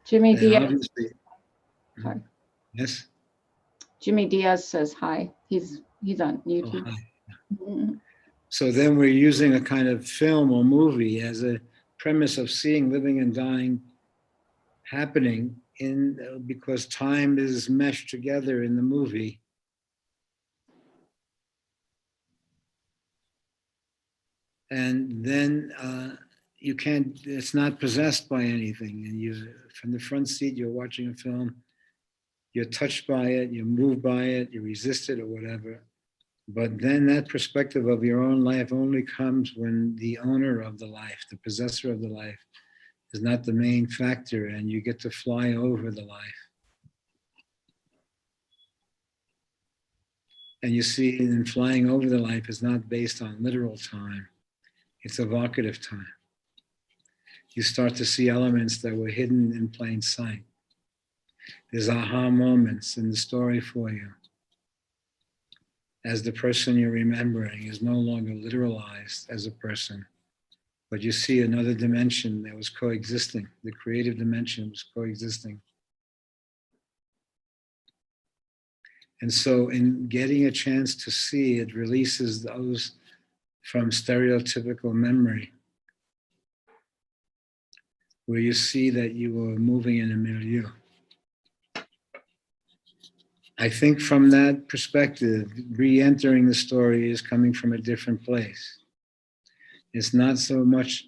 Jimmy And Diaz. obviously, Sorry. yes. Jimmy Diaz says hi. He's on Oh, YouTube. hi. Mhm. So then we're using a kind of film or movie as a premise of seeing living and dying happening in because time is meshed together in the movie. And then you can't, it's not possessed by anything. And you, from the front seat, you're watching a film, you're touched by it, you're moved by it, you resist it or whatever. But then that perspective of your own life only comes when the owner of the life, the possessor of the life, is not the main factor, and you get to fly over the life. And you see, in flying over the life is not based on literal time, it's evocative time. You start to see elements that were hidden in plain sight. There's aha moments in the story for you, as the person you're remembering is no longer literalized as a person, but you see another dimension that was coexisting. The creative dimension was coexisting. And so in getting a chance to see, it releases those from stereotypical memory, where you see that you were moving in a milieu. I think from that perspective, re-entering the story is coming from a different place. It's not so much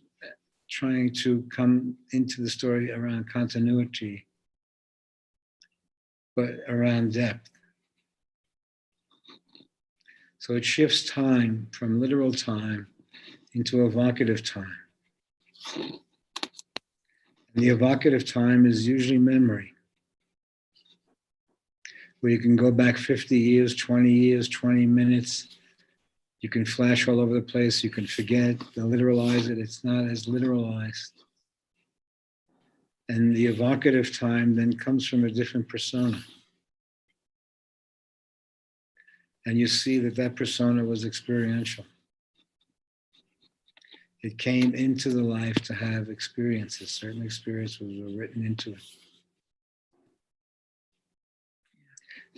trying to come into the story around continuity, but around depth. So it shifts time from literal time into evocative time. And the evocative time is usually memory, where you can go back 50 years, 20 minutes. You can flash all over the place. You can forget, literalize it. It's not as literalized. And the evocative time then comes from a different persona. And you see that that persona was experiential. It came into the life to have experiences. Certain experiences were written into it.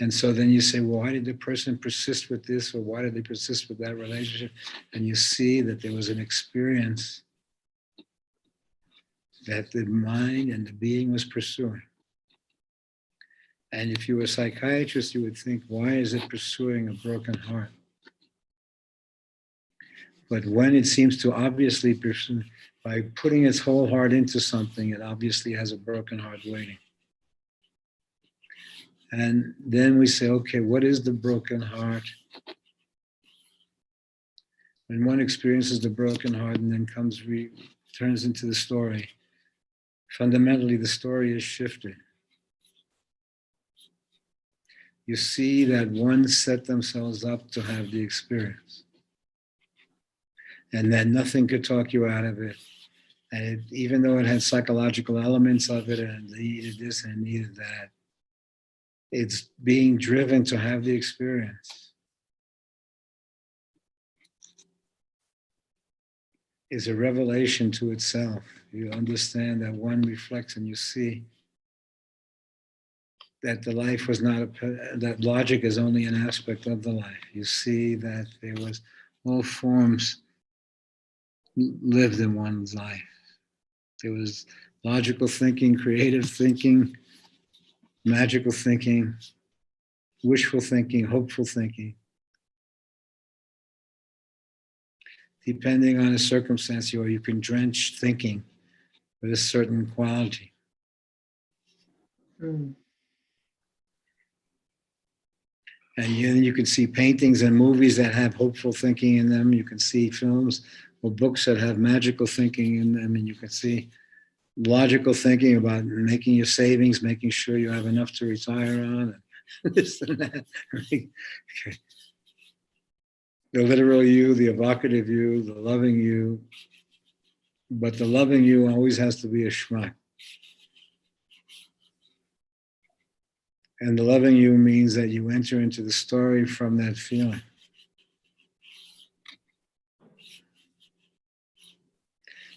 And so then you say, well, why did the person persist with this, or why did they persist with that relationship? And you see that there was an experience that the mind and the being was pursuing. And if you were a psychiatrist, you would think, why is it pursuing a broken heart? But when it seems to obviously pursue, by putting its whole heart into something, it obviously has a broken heart waiting. And then we say, okay, what is the broken heart? When one experiences the broken heart and then turns into the story, fundamentally the story is shifted. You see that one set themselves up to have the experience, and that nothing could talk you out of it. And even though it had psychological elements of it, and it needed this and it needed that, it's being driven to have the experience. Is a revelation to itself. You understand that one reflects and you see that the life was not, that logic is only an aspect of the life. You see that there was all forms lived in one's life. There was logical thinking, creative thinking, magical thinking, wishful thinking, hopeful thinking. depending on a circumstance, or you can drench thinking with a certain quality. Mm. And you can see paintings and movies that have hopeful thinking in them. You can see films or books that have magical thinking in them. And you can see logical thinking about making your savings, making sure you have enough to retire on, and this and that. Okay. The literal you, the evocative you, the loving you. But the loving you always has to be a schmuck. And the loving you means that you enter into the story from that feeling.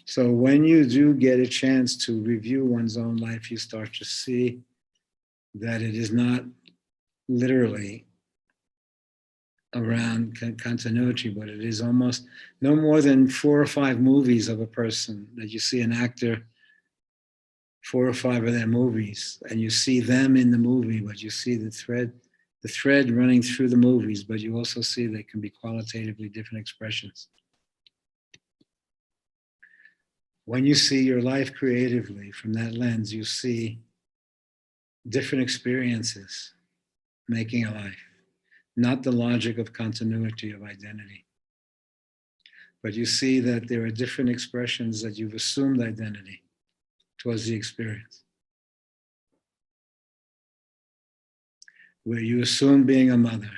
So when you do get a chance to review one's own life, you start to see that it is not literally around continuity, but it is almost no more than 4 or 5 movies of a person that you see an actor, 4 or 5 of their movies, and you see them in the movie, but you see the thread running through the movies, but you also see they can be qualitatively different expressions. When you see your life creatively from that lens, you see different experiences making a life, not the logic of continuity of identity. But you see that there are different expressions that you've assumed identity towards the experience. Where you assume being a mother,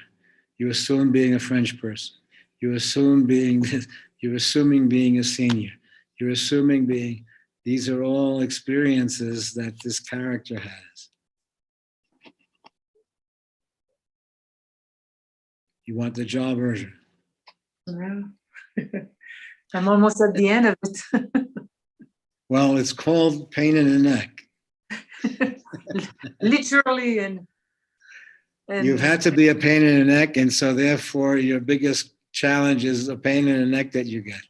you assume being a French person, you assume being this, you're assuming being a senior, you're assuming being, these are all experiences that this character has. You want the jaw version. Yeah. I'm almost at the end of it. Well, it's called pain in the neck. Literally, and You've had to be a pain in the neck, and so therefore your biggest challenge is a pain in the neck that you get.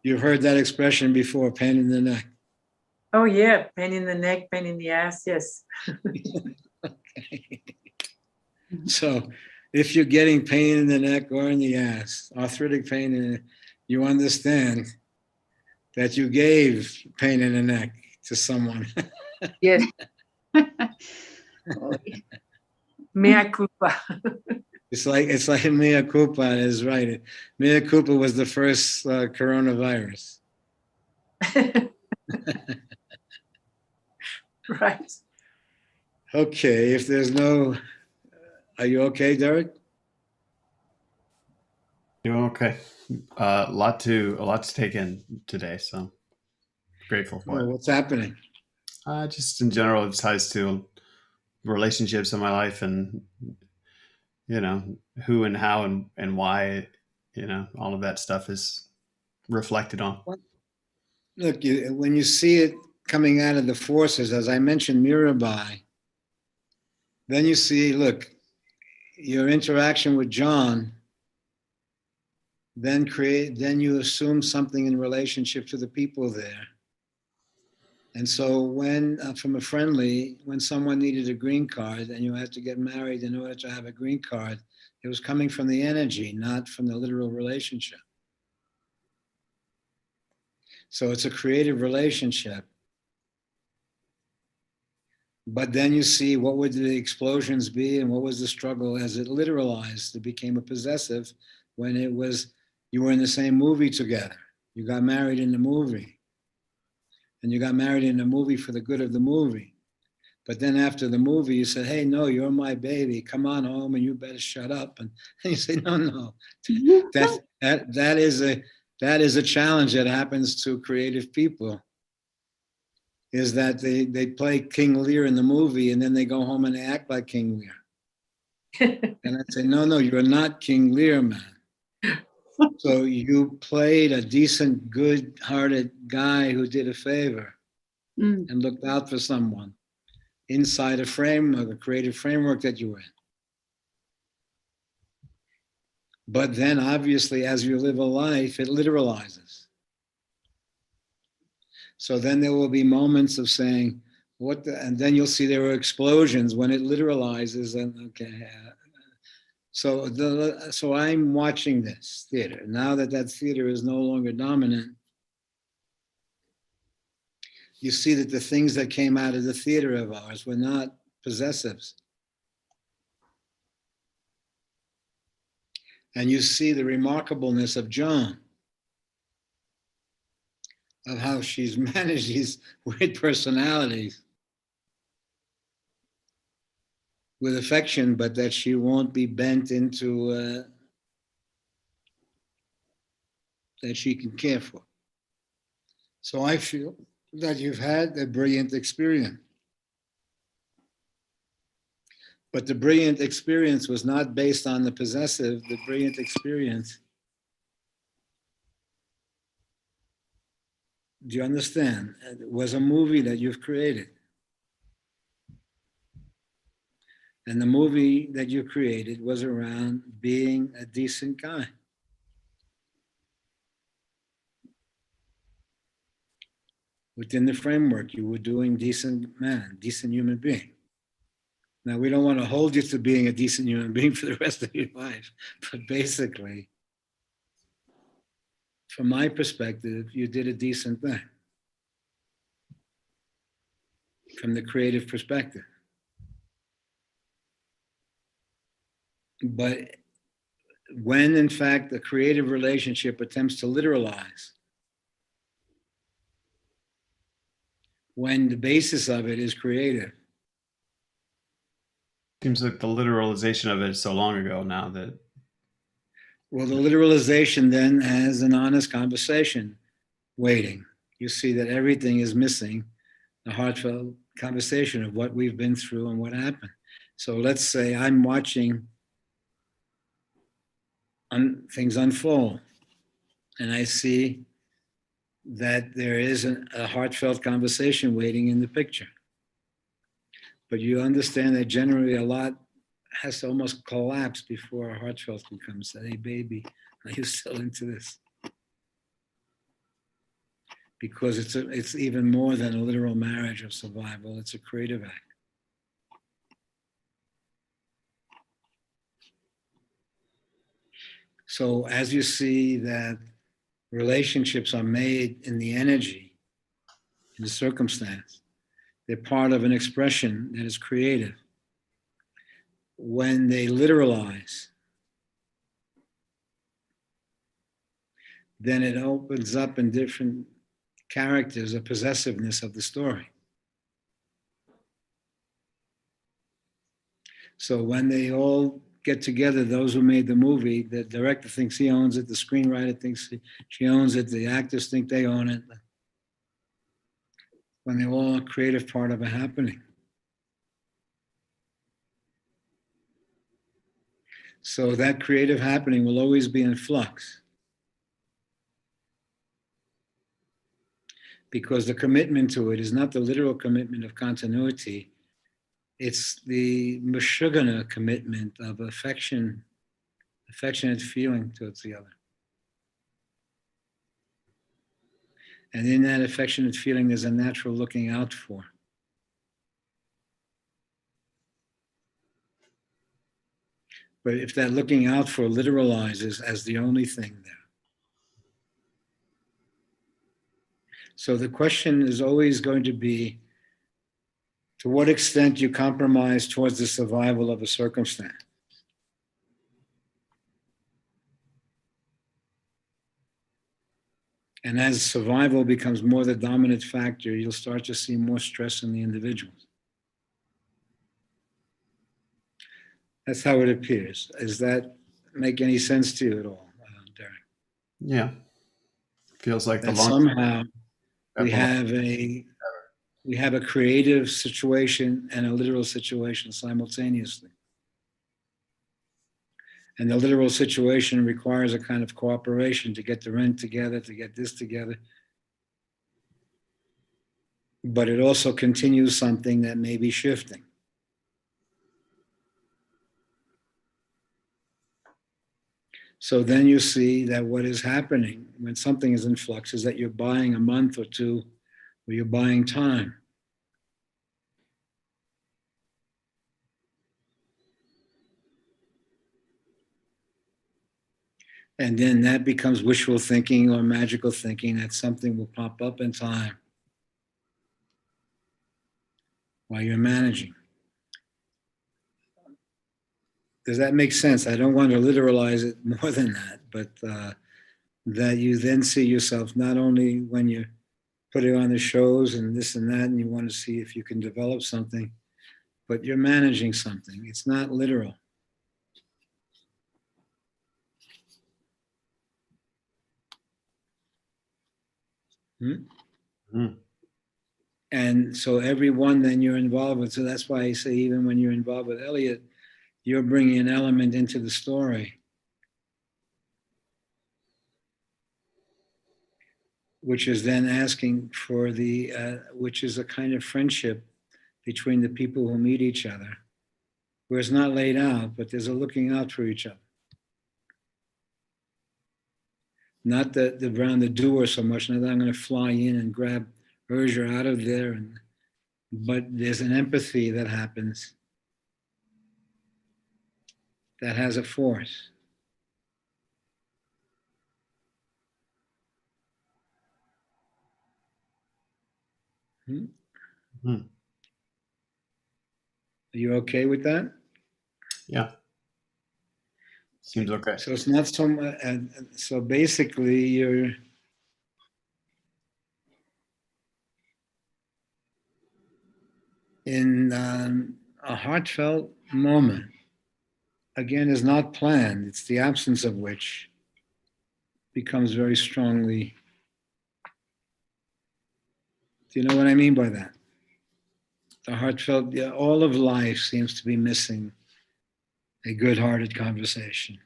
You've heard that expression before, pain in the neck. oh yeah, pain in the neck, pain in the ass. Yes. Okay. So if you're getting pain in the neck or in the ass, arthritic pain, you understand that you gave pain in the neck to someone. Yes. Oh, Mea culpa. It's like mea culpa is right. Mea culpa was the first coronavirus. Right. Okay, if there's no, are you okay, Derek? Doing okay. A lot to take in today, so grateful for Oh, it. what's happening? Just in general, it ties to relationships in my life, and who and how and why, all of that stuff is reflected on. Look, when you see it coming out of the forces, as I mentioned, Mirabai, then you see, look, your interaction with John, then you assume something in relationship to the people there. And so when, from a friendly, when someone needed a green card and you had to get married in order to have a green card, it was coming from the energy, not from the literal relationship. So it's a creative relationship. But then you see what would the explosions be and what was the struggle as it literalized. It became a possessive when it was, you were in the same movie together. You got married in the movie. And you got married in the movie for the good of the movie. But then after the movie, you said, hey, no, you're my baby. Come on home and you better shut up. And you say, no. That is a challenge that happens to creative people. Is that they play King Lear in the movie and then they go home and they act like King Lear. And I say, no, you're not King Lear, man. So you played a decent, good-hearted guy who did a favor and looked out for someone inside a framework, a creative framework that you were in. But then obviously as you live a life, it literalizes. So then there will be moments of saying, and then you'll see there are explosions when it literalizes, and okay, So I'm watching this theater. Now that that theater is no longer dominant, you see that the things that came out of the theater of ours were not possessives. And you see the remarkableness of Joan, of how she's managed these weird personalities with affection, but that she won't be bent into that she can care for. So I feel that you've had a brilliant experience. But the brilliant experience was not based on the possessive. The brilliant experience, do you understand? It was a movie that you've created. And the movie that you created was around being a decent guy. Within the framework, you were doing decent man, decent human being. Now, we don't want to hold you to being a decent human being for the rest of your life, but basically, from my perspective, you did a decent thing from the creative perspective. But when, in fact, the creative relationship attempts to literalize, when the basis of it is creative, Seems like the literalization of it is so long ago now that. well, the literalization then has an honest conversation waiting. You see that everything is missing the heartfelt conversation of what we've been through and what happened. So let's say I'm watching things unfold, and I see that there is a heartfelt conversation waiting in the picture. But you understand that generally a lot has to almost collapse before a heartfelt can come and say, hey, baby, are you still into this? Because it's even more than a literal marriage of survival. It's a creative act. So as you see that relationships are made in the energy, in the circumstance, they're part of an expression that is creative. When they literalize, then it opens up in different characters a possessiveness of the story. So when they all get together, those who made the movie, the director thinks he owns it, the screenwriter thinks she owns it, the actors think they own it. When they're all a creative part of a happening. So that creative happening will always be in flux. Because the commitment to it is not the literal commitment of continuity, it's the Meshuggah commitment of affectionate feeling towards the other. And in that affectionate feeling, there's a natural looking out for. But if that looking out for literalizes as the only thing there. So the question is always going to be, to what extent you compromise towards the survival of a circumstance. And as survival becomes more the dominant factor, you'll start to see more stress in the individuals. That's how it appears. Does that make any sense to you at all, Derek? Yeah. Feels like That the long. somehow we have a creative situation and a literal situation simultaneously. And the literal situation requires a kind of cooperation to get the rent together, to get this together. But it also continues something that may be shifting. So then you see that what is happening when something is in flux is that you're buying a month or two, or you're buying time. And then that becomes wishful thinking or magical thinking that something will pop up in time while you're managing. Does that make sense? I don't want to literalize it more than that, but that you then see yourself not only when you're putting on the shows and this and that, and you want to see if you can develop something, but you're managing something. It's not literal. Mm. And so everyone then you're involved with. So that's why I say even when you're involved with Elliot, you're bringing an element into the story, which is then asking for which is a kind of friendship between the people who meet each other, where it's not laid out, but there's a looking out for each other. Not the around the doer so much, not that I'm going to fly in and grab Urger out of there, but there's an empathy that happens that has a force. Hmm? Mm. Are you okay with that? Yeah. Seems okay. So it's not so much, so basically you're in a heartfelt moment. Again, is not planned. It's the absence of which becomes very strongly. Do you know what I mean by that? The heartfelt, yeah, all of life seems to be missing a good-hearted conversation.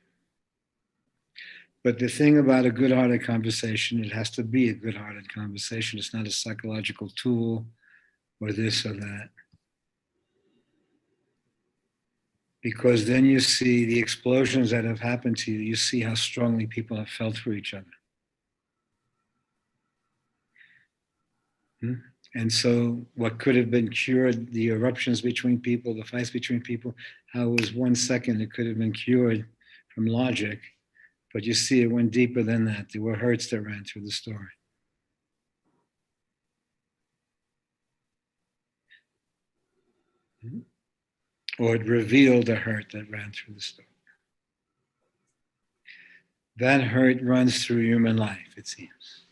But the thing about a good-hearted conversation, it has to be a good-hearted conversation. It's not a psychological tool or this or that. Because then you see the explosions that have happened to you. You see how strongly people have felt for each other. And so what could have been cured, the eruptions between people, the fights between people, how it was 1 second, it could have been cured from logic. But you see, it went deeper than that. There were hurts that ran through the story. Or it revealed a hurt that ran through the story. That hurt runs through human life, it seems.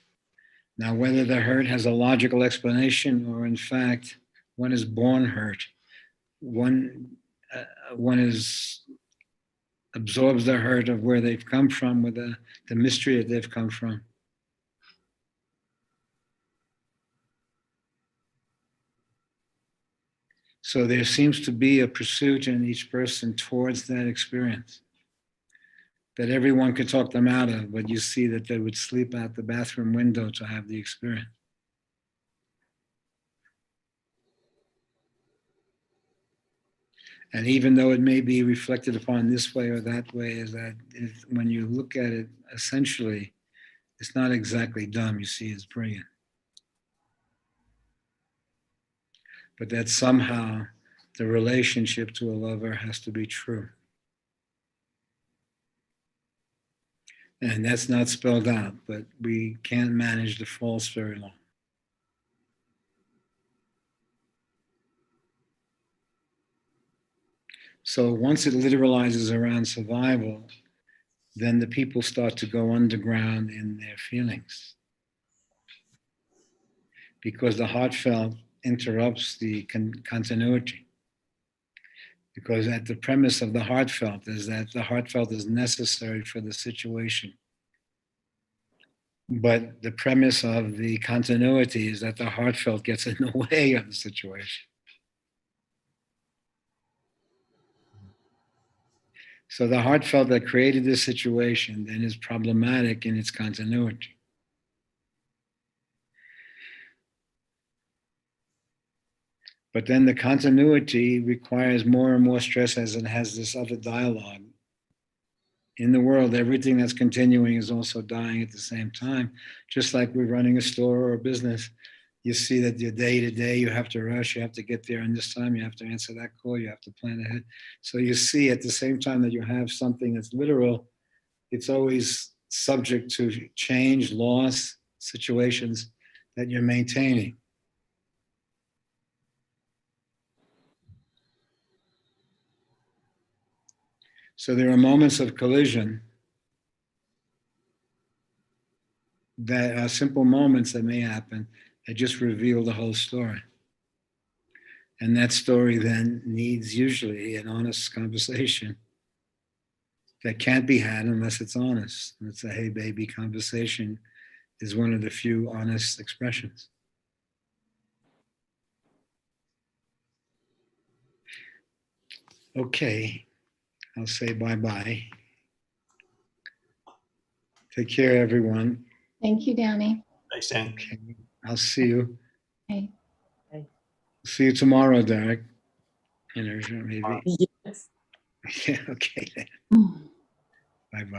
Now, whether the hurt has a logical explanation or, in fact, one is born hurt, one absorbs the hurt of where they've come from, with the mystery that they've come from. So there seems to be a pursuit in each person towards that experience that everyone could talk them out of, but you see that they would sleep out the bathroom window to have the experience. And even though it may be reflected upon this way or that way, is that when you look at it, essentially, it's not exactly dumb. You see, it's brilliant. But that somehow the relationship to a lover has to be true. And that's not spelled out, but we can't manage the false very long. So once it literalizes around survival, then the people start to go underground in their feelings. Because the heartfelt interrupts the continuity. Because at the premise of the heartfelt is that the heartfelt is necessary for the situation. But the premise of the continuity is that the heartfelt gets in the way of the situation. So the heartfelt that created this situation then is problematic in its continuity. But then the continuity requires more and more stress as it has this other dialogue. In the world, everything that's continuing is also dying at the same time. Just like we're running a store or a business, you see that your day to day, you have to rush, you have to get there in this time, you have to answer that call, you have to plan ahead. So you see at the same time that you have something that's literal, it's always subject to change, loss, situations that you're maintaining. So there are moments of collision that are simple moments that may happen that just reveal the whole story. And that story then needs usually an honest conversation that can't be had unless it's honest. And it's a hey baby conversation is one of the few honest expressions. Okay, I'll say bye-bye. Take care, everyone. Thank you, Danny. Thanks, Dan. Okay, I'll see you. Okay. See you tomorrow, Derek. Maybe. Yes. Yeah, okay then. Mm. Bye-bye.